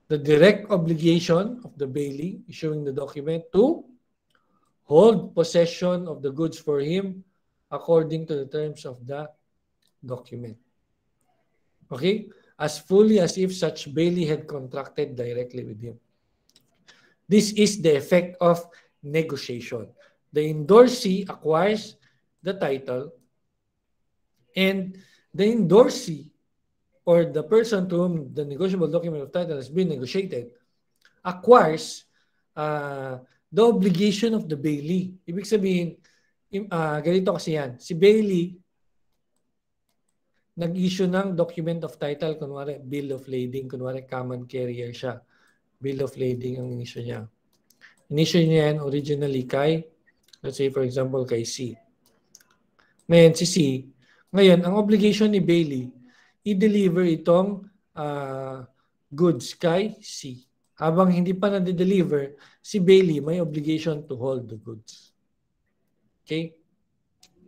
The direct obligation of the bailee issuing the document to hold possession of the goods for him according to the terms of the document. Okay? As fully as if such bailee had contracted directly with him. This is the effect of negotiation. The endorsee acquires the title and the endorsee or the person to whom the negotiable document of title has been negotiated acquires the obligation of the bailee. Ibig sabihin, ganito kasi yan. Si bailee, nag-issue ng document of title, kunwari bill of lading, kunwari common carrier siya. Bill of lading ang in-issue niya. In-issue niya yan originally kay, let's say for example, kay C. Ngayon, si C, ngayon, ang obligation ni bailee, i-deliver itong goods kay C. Habang hindi pa na-deliver, si bailee may obligation to hold the goods. Okay?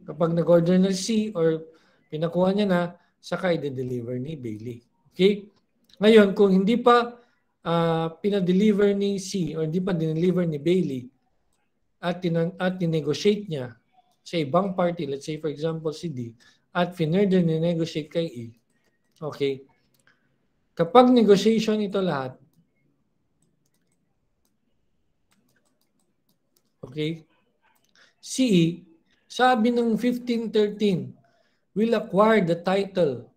Kapag nag-order na si C or pinakuha niya na, saka i-deliver ni bailee. Okay? Ngayon, kung hindi pa pinadeliver ni C or hindi pa dineliver ni bailee at tinegotiate niya sa ibang party, let's say for example si D, at finurther ni-negotiate kay E, okay? Kapag negotiation ito lahat, okay, si E, sabi ng 1513, will acquire the title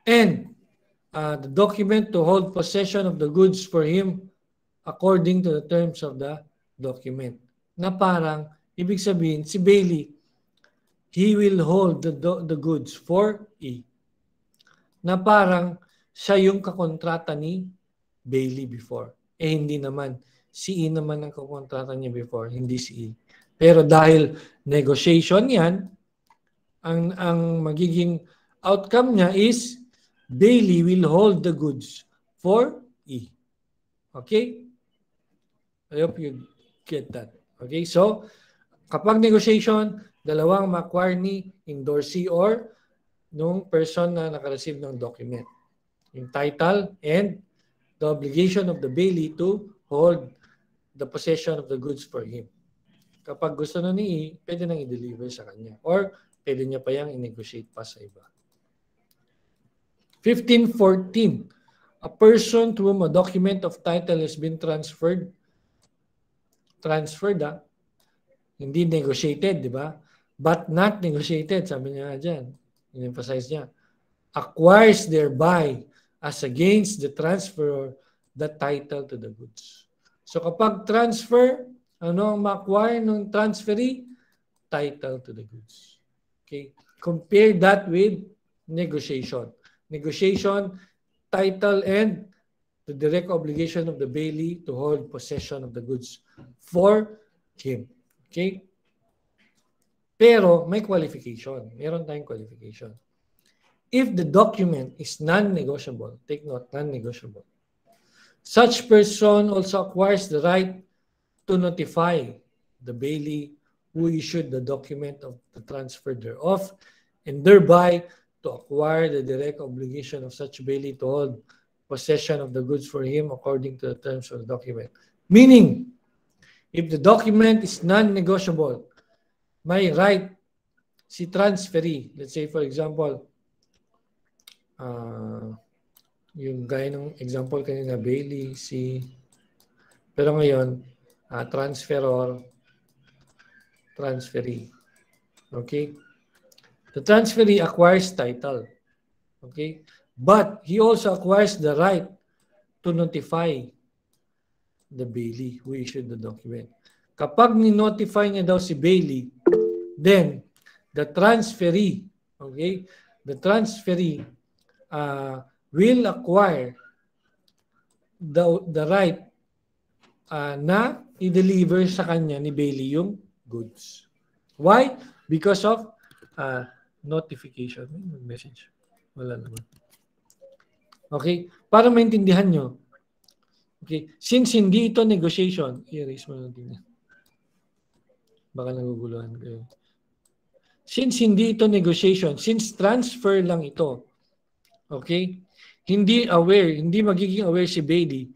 and the document to hold possession of the goods for him according to the terms of the document. Na parang, ibig sabihin, si bailee, he will hold the goods for E. Na parang, siya yung kakontrata ni bailee before. Eh, hindi naman. Si E naman ang kakontrata niya before, hindi si E. Pero dahil negotiation yan, ang magiging outcome niya is bailee will hold the goods for E. Okay? I hope you get that. Okay? So, kapag negotiation, dalawang ma-acquire ni endorsee or nung person na nakareceive ng document. Yung title and the obligation of the bailee to hold the possession of the goods for him. Kapag gusto na ni E, pwede nang i-deliver sa kanya. Or pwede niya pa yung i-negotiate pa sa iba. 1514. A person to whom a document of title has been transferred, hindi negotiated, di ba? But not negotiated, sabi niya dyan. In-emphasize niya. Acquires thereby as against the transfer the title to the goods. So kapag transfer, ano ang ma-acquire ng transferee? Title to the goods. Okay? Compare that with negotiation. Negotiation, title, and the direct obligation of the bailee to hold possession of the goods for him. Okay? Pero may qualification. Meron tayong qualification. If the document is non-negotiable, take note, non-negotiable, such person also acquires the right to notify the bailee who issued the document of the transfer thereof, and thereby to acquire the direct obligation of such bailee to hold possession of the goods for him according to the terms of the document. Meaning, if the document is non-negotiable, may right si transferee, let's say for example, yung gaya ng example kanina, bailee, pero ngayon, transferor, transferee. Okay? The transferee acquires title. Okay? But he also acquires the right to notify the Bailey who issued the document. Kapag ni-notify niya daw si Bailey, then the transferee, okay, the transferee will acquire the right na i-deliver sa kanya ni Bailey yung goods. Why? Because of notification. Message. Wala naman. Okay? Para maintindihan nyo. Okay? Since hindi ito negotiation, i-erase mo natin yan. Baka naguguluhan kayo. Since hindi ito negotiation, since transfer lang ito, okay? Hindi magiging aware si Bailey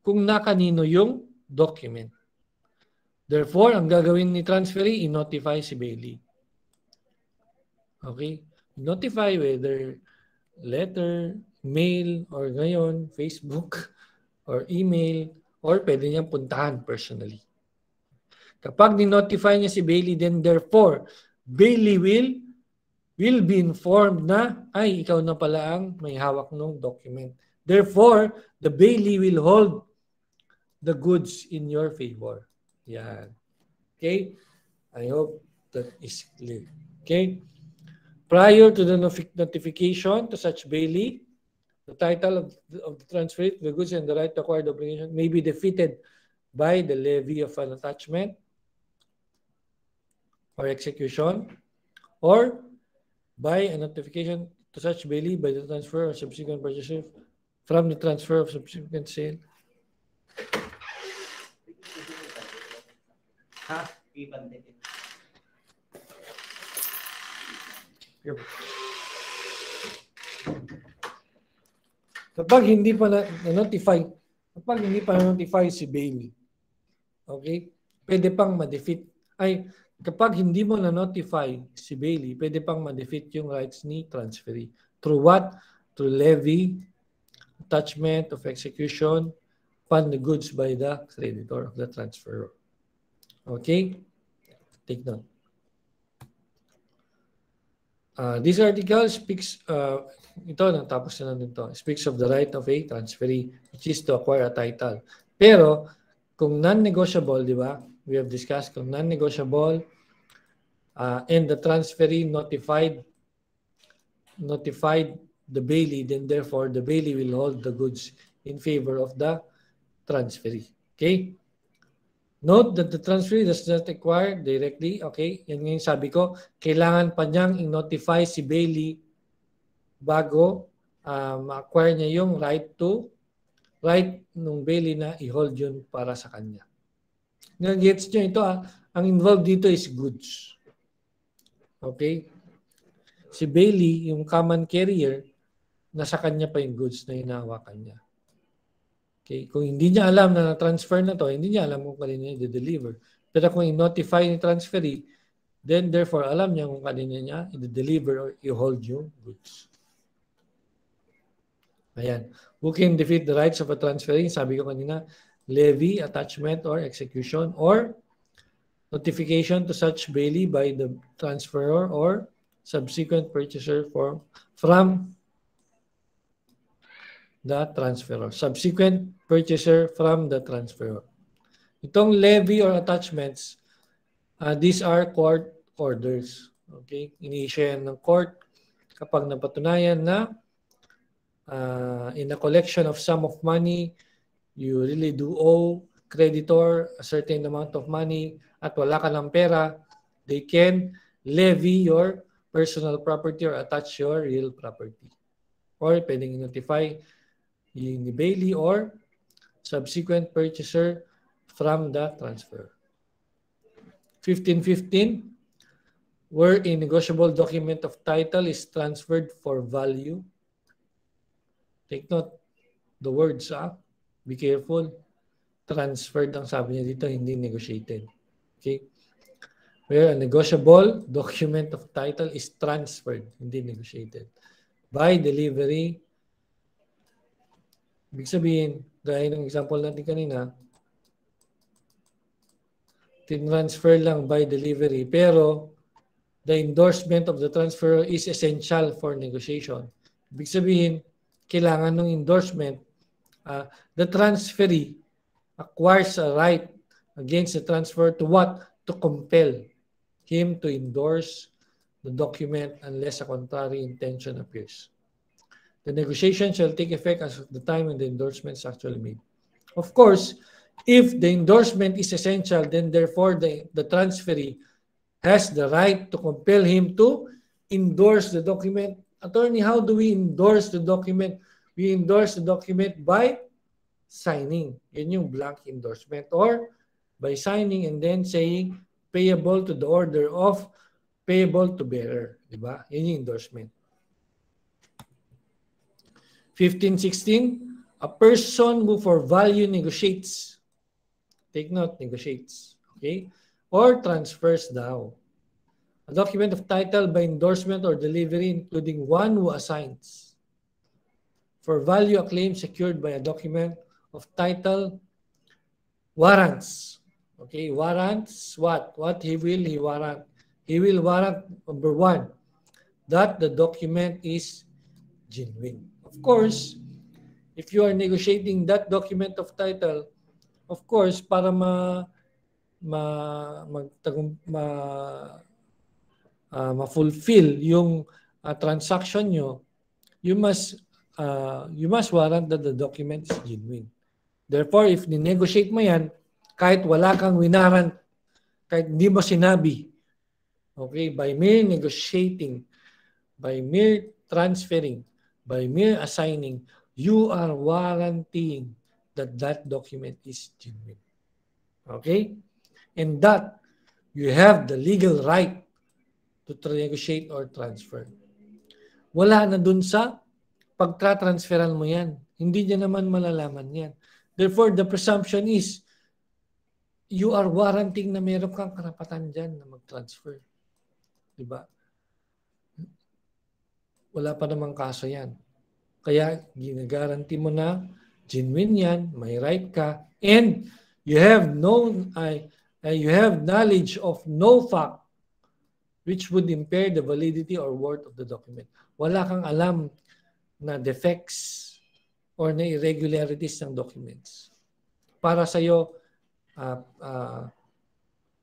kung nakanino yung document. Therefore, ang gagawin ni transferee, i-notify si Bailey. Okay? Notify whether letter, mail, or ngayon, Facebook, or email, or pwede niyang puntahan personally. Kapag ni-notify niya si Bailey, then therefore, Bailey will be informed na, ay, ikaw na pala ang may hawak ng document. Therefore, the Bailey will hold the goods in your favor. Yan. Okay? I hope that is clear. Okay? Prior to the notification to such Bailey, the title of the transfer, the goods and the right to acquire the obligation may be defeated by the levy of an attachment or execution, or by a notification to such Bailey by the transfer or subsequent purchaser from the transfer of subsequent sale. Kapag hindi pa na-notify si Bailey, okay, pwede pang ma-defeat. Kapag hindi mo na-notify si Bailey, pwede pang ma-defeat yung rights ni transferee. Through what? Through levy, attachment of execution, upon the goods by the creditor of the transferor. Okay? Take note. This article speaks, ito, natapos na natin ito, speaks of the right of a transferee, which is to acquire a title. Pero, kung non-negotiable, di ba? We have discussed kung non-negotiable and the transferee notified the Bailey, then therefore the Bailey will hold the goods in favor of the transferee. Okay? Note that the transferee does not acquire directly. Okay? Yan nga yung sabi ko. Kailangan pa niyang i-notify si Bailey bago ma-acquire niya yung right nung Bailey na i-hold yun para sa kanya. Nag-gets nyo ito ang involved dito is goods. Okay? Si Bailey, yung common carrier, nasa kanya pa yung goods na hinahawakan niya. Okay? Kung hindi niya alam na na-transfer na to, hindi niya alam kung kanina niya i-deliver. Pero kung i-notify ni transferee, then therefore alam niya kung kanina niya i-deliver or i-hold yung goods. Ayan. Who can defeat the rights of a transferee? Sabi ko kanina, levy, attachment, or execution, or notification to such Bailey by the transferor or subsequent purchaser from the transferor. Subsequent purchaser from the transferor. Itong levy or attachments, these are court orders. Okay? Ini-issue yan ng court kapag napatunayan na in a collection of sum of money, you really do owe creditor a certain amount of money at wala ka ng pera, they can levy your personal property or attach your real property. Or pwedeng notify ni Bailey or subsequent purchaser from the transfer. 1515, where a negotiable document of title is transferred for value. Take note, the words, be careful. Transferred ang sabi niya dito, hindi negotiated. Okay? Where a negotiable document of title is transferred, hindi negotiated. By delivery, ibig sabihin, gaya ng example natin kanina, transfer lang by delivery, pero the endorsement of the transfer is essential for negotiation. Ibig sabihin, kailangan ng endorsement, the transferee acquires a right against the transfer to what? To compel him to endorse the document unless a contrary intention appears. The negotiation shall take effect as of the time when the endorsement is actually made. Of course, if the endorsement is essential, then therefore the transferee has the right to compel him to endorse the document. Attorney, how do we endorse the document? We endorse the document by signing. Yun yung blank endorsement. Or by signing and then saying payable to the order of payable to bearer. Diba? Yun yung endorsement. 1516, a person who for value negotiates. Take note, negotiates. Okay? Or transfers daw. A document of title by endorsement or delivery, including one who assigns. For value, a claim secured by a document of title, warrants. Okay, warrants what? What he warrant? He will warrant, number one, that the document is genuine. Of course, if you are negotiating that document of title, of course, para ma-fulfill yung transaction nyo, you must warrant that the document is genuine. Therefore, if ni-negotiate mo yan, kahit wala kang winarant, kahit hindi mo sinabi, okay, by mere negotiating, by mere transferring, by mere assigning, you are warranting that that document is genuine. Okay? And that you have the legal right to negotiate or transfer. Wala na dun sa pagtra-transferan mo yan. Hindi niya naman malalaman yan. Therefore, the presumption is you are warranting na meron kang karapatan dyan na mag-transfer. Diba? Wala pa namang kaso yan. Kaya, ginagaranti mo na genuine yan, may right ka, and you have knowledge of no fact which would impair the validity or worth of the document. Wala kang alam na defects or na irregularities ng documents. Para sa iyo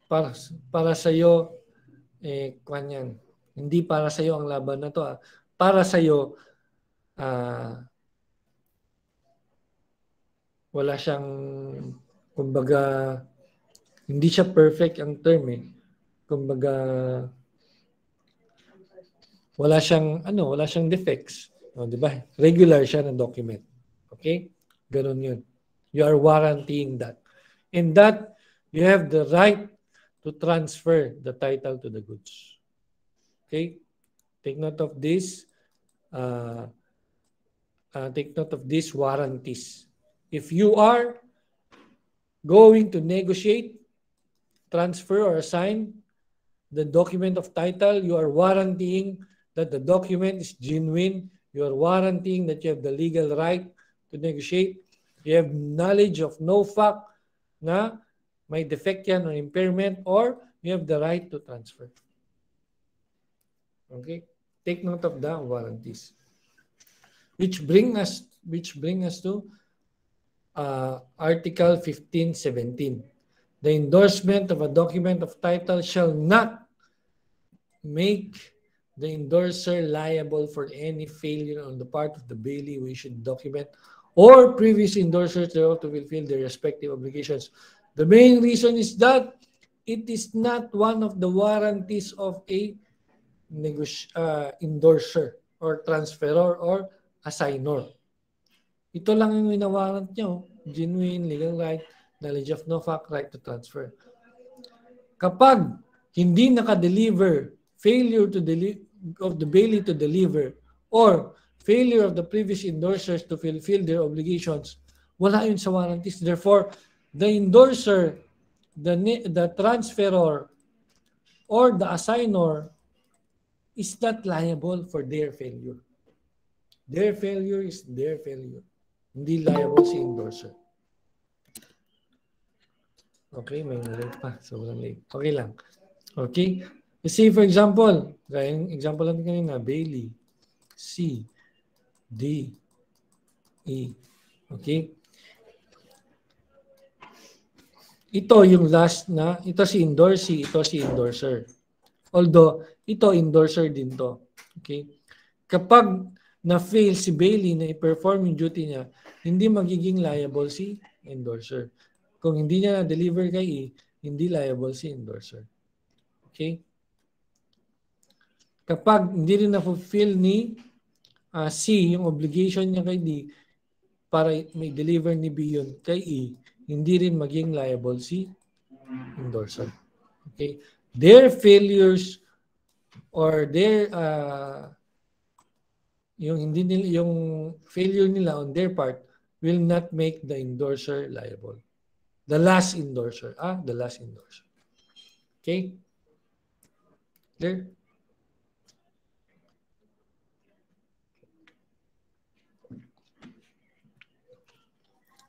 para sa iyo kanyan. Hindi para sa iyo ang laban na to. Para sa iyo wala siyang, kumbaga, hindi siya perfect ang term eh. Kumbaga, wala siyang defects. O, di ba? Regular siya ng document. Okay? Ganun yun. You are warranting that. And that, you have the right to transfer the title to the goods. Okay? Take note of this. Take note of these warranties. If you are going to negotiate, transfer, or assign the document of title, you are warranting that the document is genuine. You are warranting that you have the legal right to negotiate. You have knowledge of no fact na may defect yan or impairment, or you have the right to transfer. Okay? Take note of the warranties. Which bring us to Article 1517. The endorsement of a document of title shall not make the endorser liable for any failure on the part of the bailee who issued the document or previous endorsers thereof to fulfill their respective obligations. The main reason is that it is not one of the warranties of a endorser or transferor or assigner. Ito lang yung winawarrant nyo. Genuine, legal right, knowledge of no fact, right to transfer. Kapag hindi naka-deliver, failure of the bailee to deliver, or failure of the previous endorsers to fulfill their obligations, wala yun sa warranties. Therefore, the endorser, the transferor, or the assigner is not liable for their failure. Their failure is their failure. Hindi liable si endorser. Okay, may late pa. Sobrang late. Okay lang. Okay? Say for example, example lang kanina, bailee, C, D, E. Okay? Ito yung last na, ito si endorsee, ito si endorser. Although, ito endorser din to. Okay? Kapag na-fail si Bailey na i-perform yung duty niya, hindi magiging liable si endorser. Kung hindi niya na-deliver kay E, hindi liable si endorser. Okay? Kapag hindi rin na-fulfill ni C, yung obligation niya kay D, para may deliver ni B yun kay E, hindi rin maging liable si endorser. Okay? Their failures or their yung failure nila on their part will not make the endorser liable. The last endorser. The last endorser. Okay? Clear?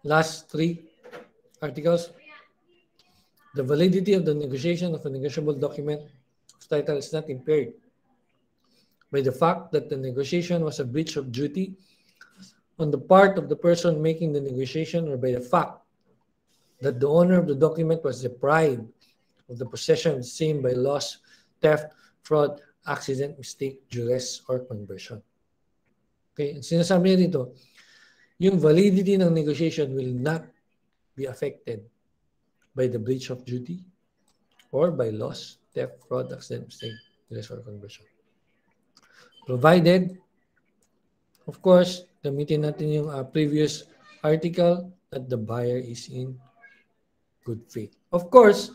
Last three articles. The validity of the negotiation of a negotiable document of title is not impaired by the fact that the negotiation was a breach of duty on the part of the person making the negotiation, or by the fact that the owner of the document was deprived of the possession of the same by loss, theft, fraud, accident, mistake, duress, or conversion. Okay, sinasabi niya dito, yung validity ng negotiation will not be affected by the breach of duty or by loss, theft, fraud, accident, mistake, duress, or conversion. Provided, of course, gamitin natin yung previous article that the buyer is in good faith. Of course,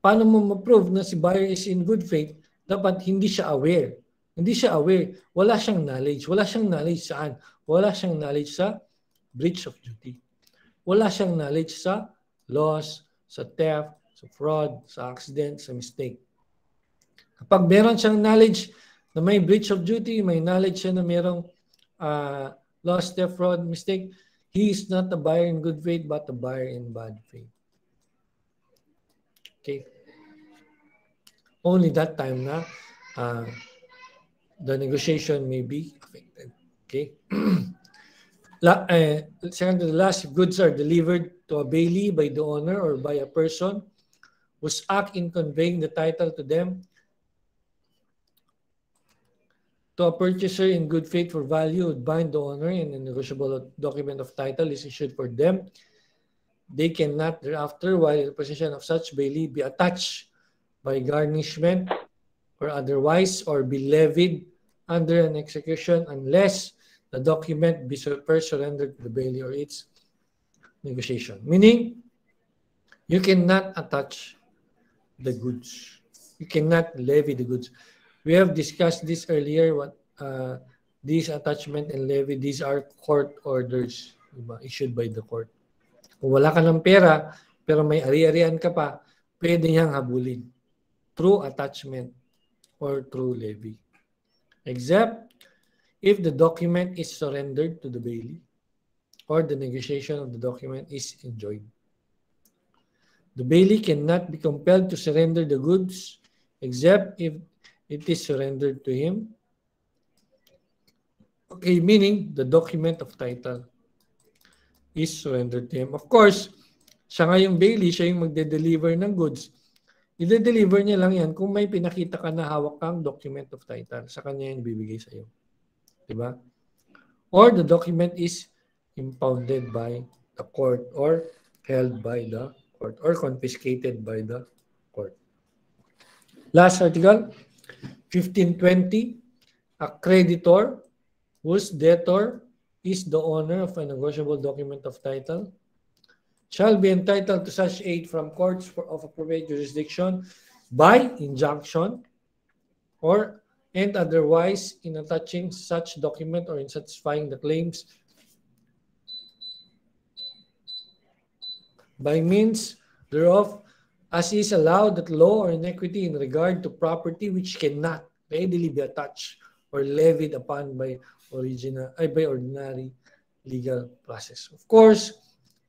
paano mo ma-prove na si buyer is in good faith? Dapat hindi siya aware. Hindi siya aware. Wala siyang knowledge. Wala siyang knowledge saan? Wala siyang knowledge sa breach of duty. Wala siyang knowledge sa loss, sa theft, sa fraud, sa accident, sa mistake. Kapag meron siyang knowledge na may breach of duty, may knowledge siya na merong loss, theft, fraud, mistake, he is not a buyer in good faith but a buyer in bad faith. Okay. Only that time na the negotiation may be affected. Okay. Second to the last, if goods are delivered to a bailee by the owner or by a person whose act in conveying the title to them to a purchaser in good faith for value would bind the owner and a negotiable document of title is issued for them. They cannot thereafter, while in the possession of such bailee, be attached by garnishment or otherwise, or be levied under an execution unless the document be first surrendered to the bailee or its negotiation. Meaning, you cannot attach the goods. You cannot levy the goods. We have discussed this earlier. What these attachment and levy, these are court orders issued by the court. Kung wala ka ng pera, pero may ari-arian ka pa, pwede niyang habulin through attachment or through levy. Except if the document is surrendered to the bailee or the negotiation of the document is enjoined. The bailee cannot be compelled to surrender the goods except if it is surrendered to him. Okay, meaning the document of title is surrendered to him. Of course, siya nga yung bailee, siya yung magde-deliver ng goods. I-deliver niya lang yan kung may pinakita ka na hawak kang document of title. Sa kanya yung bibigay sa'yo. Diba? Or the document is impounded by the court or held by the court or confiscated by the court. Last article, 1520, a creditor whose debtor is the owner of a negotiable document of title shall be entitled to such aid from courts of appropriate jurisdiction by injunction or and otherwise in attaching such document or in satisfying the claims by means thereof as is allowed at law or in equity in regard to property which cannot readily be attached or levied upon by ordinary legal process. Of course,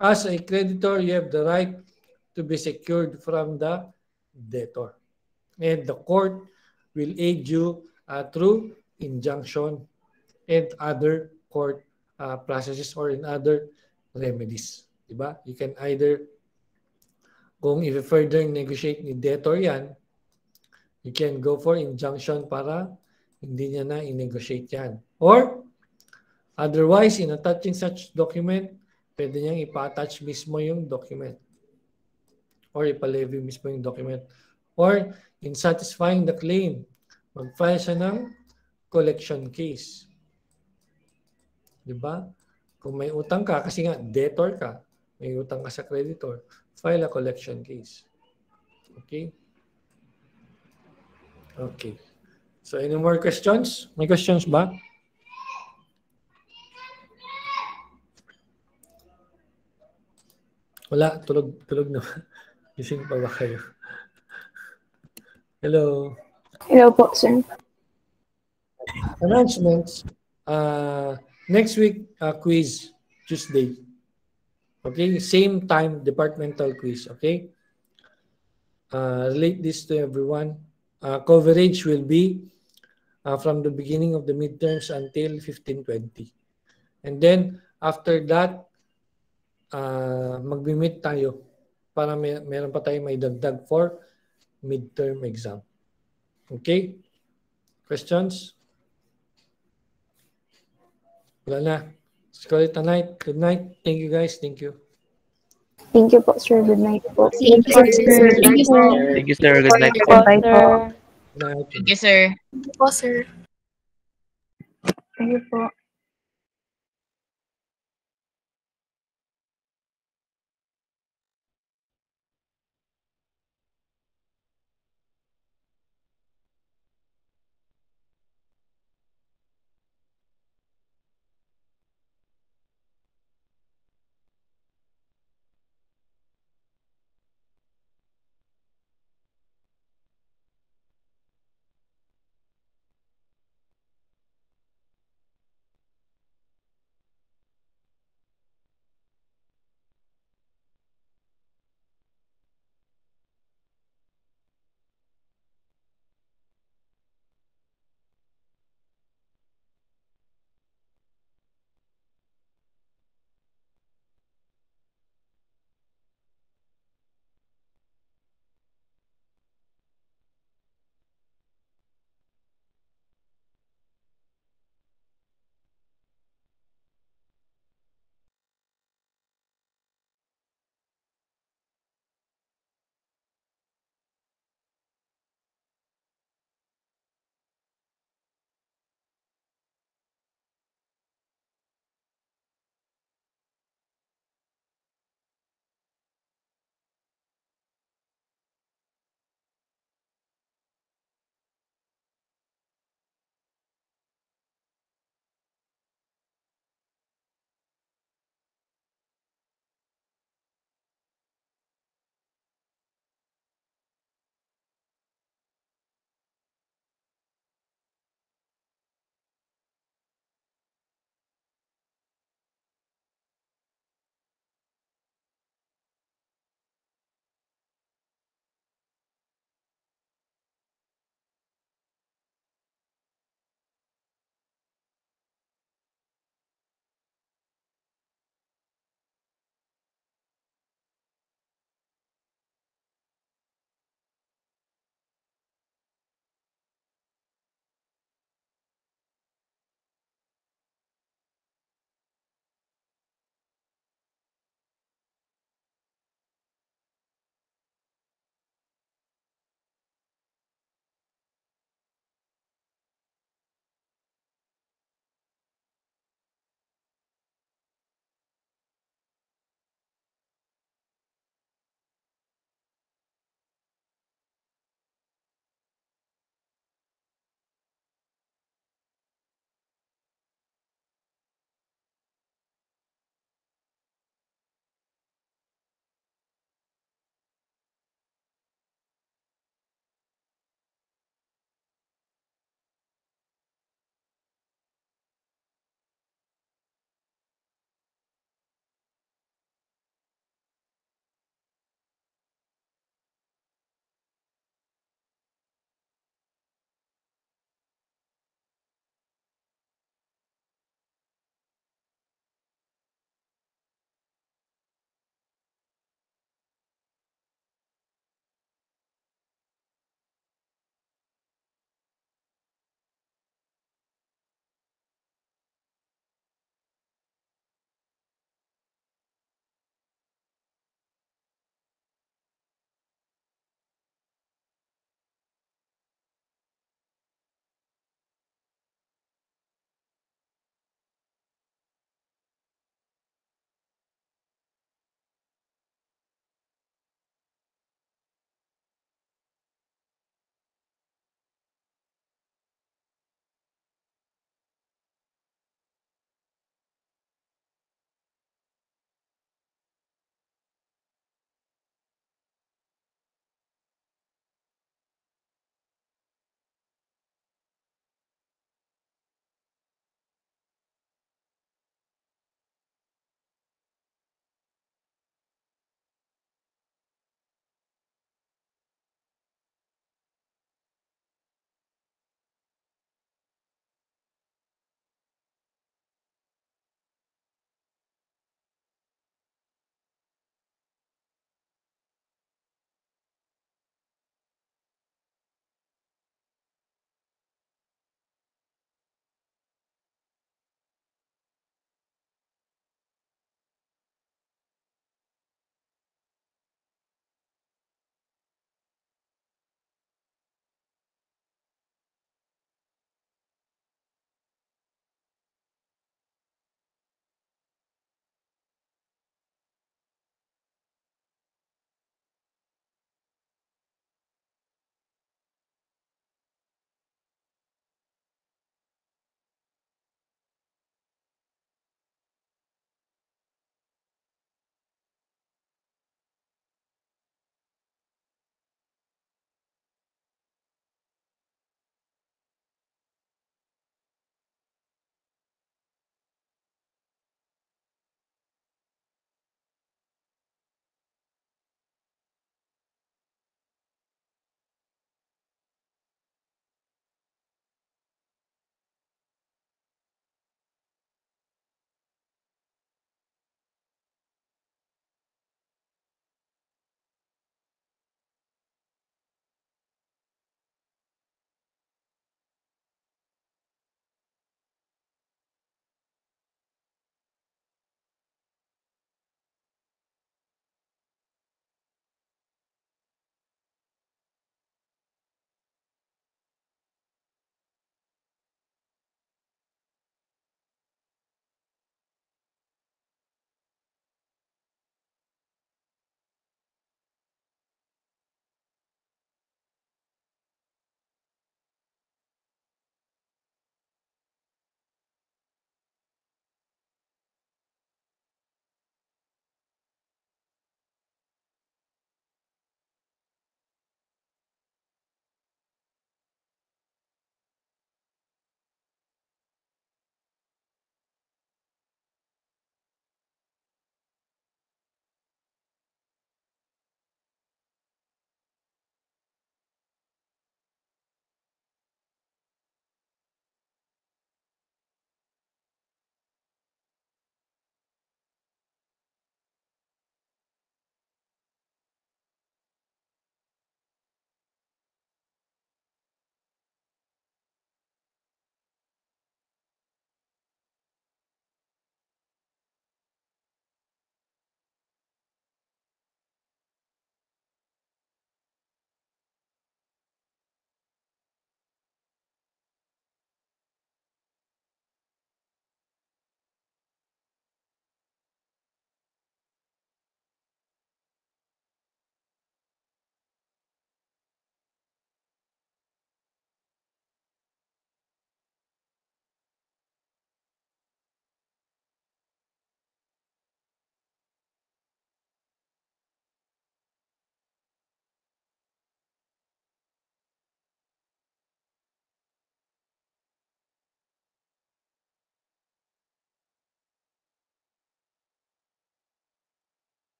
as a creditor, you have the right to be secured from the debtor. And the court will aid you through injunction and other court processes or in other remedies. Diba? You can either, kung i-further negotiate ni debtor yan, you can go for injunction para hindi niya na i-negotiate yan. Or, otherwise, in attaching such document, pwede niyang ipa-attach mismo yung document. Or ipalevy mismo yung document. Or, in satisfying the claim, mag-file siya ng collection case. Diba? Kung may utang ka, kasi nga, debtor ka, may utang ka sa creditor, file a collection case. Okay? Okay. So, any more questions? May questions ba? Wala, tulog na. Gising pa ba kayo? Hello. Hello po, sir. Announcements. Next week, quiz, Tuesday. Okay, same time, departmental quiz. Okay. Relate this to everyone. Coverage will be from the beginning of the midterms until 15-20. And then, after that, mag-meet tayo para meron pa tayo may dagdag for midterm exam. Okay? Questions? Wala na. Let's call it a night. Good night. Thank you guys. Thank you. Thank you po, sir. Good night po. Thank you, sir. Thank you, sir. Thank you, sir. Good night po. Bye po. Good night. Thank you, sir. Po, sir. Thank you po.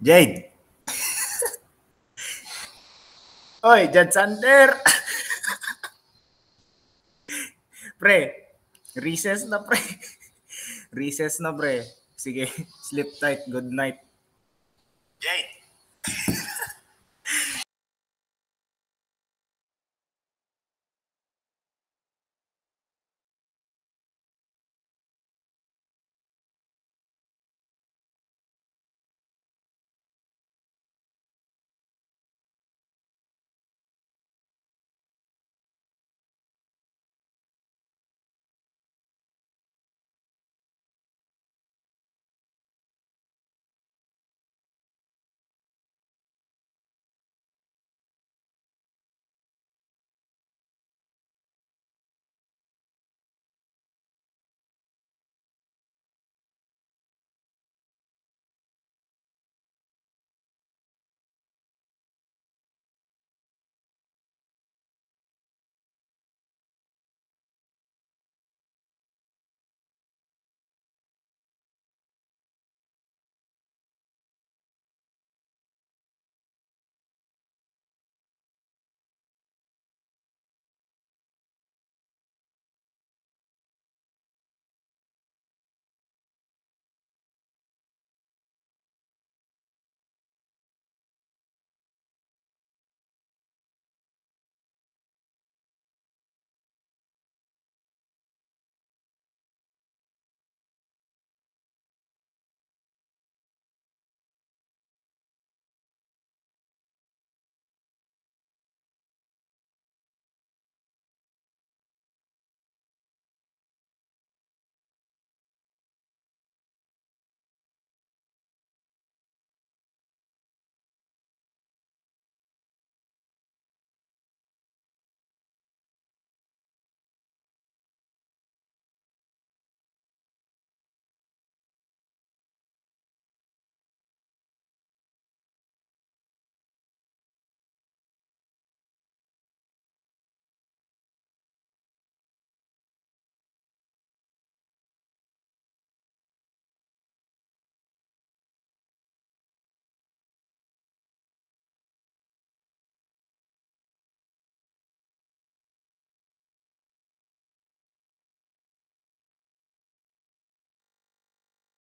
Jade. Oy, Jad Sander. Pre, recess na pre. Recess na pre. Sige, sleep tight. Good night. Jade.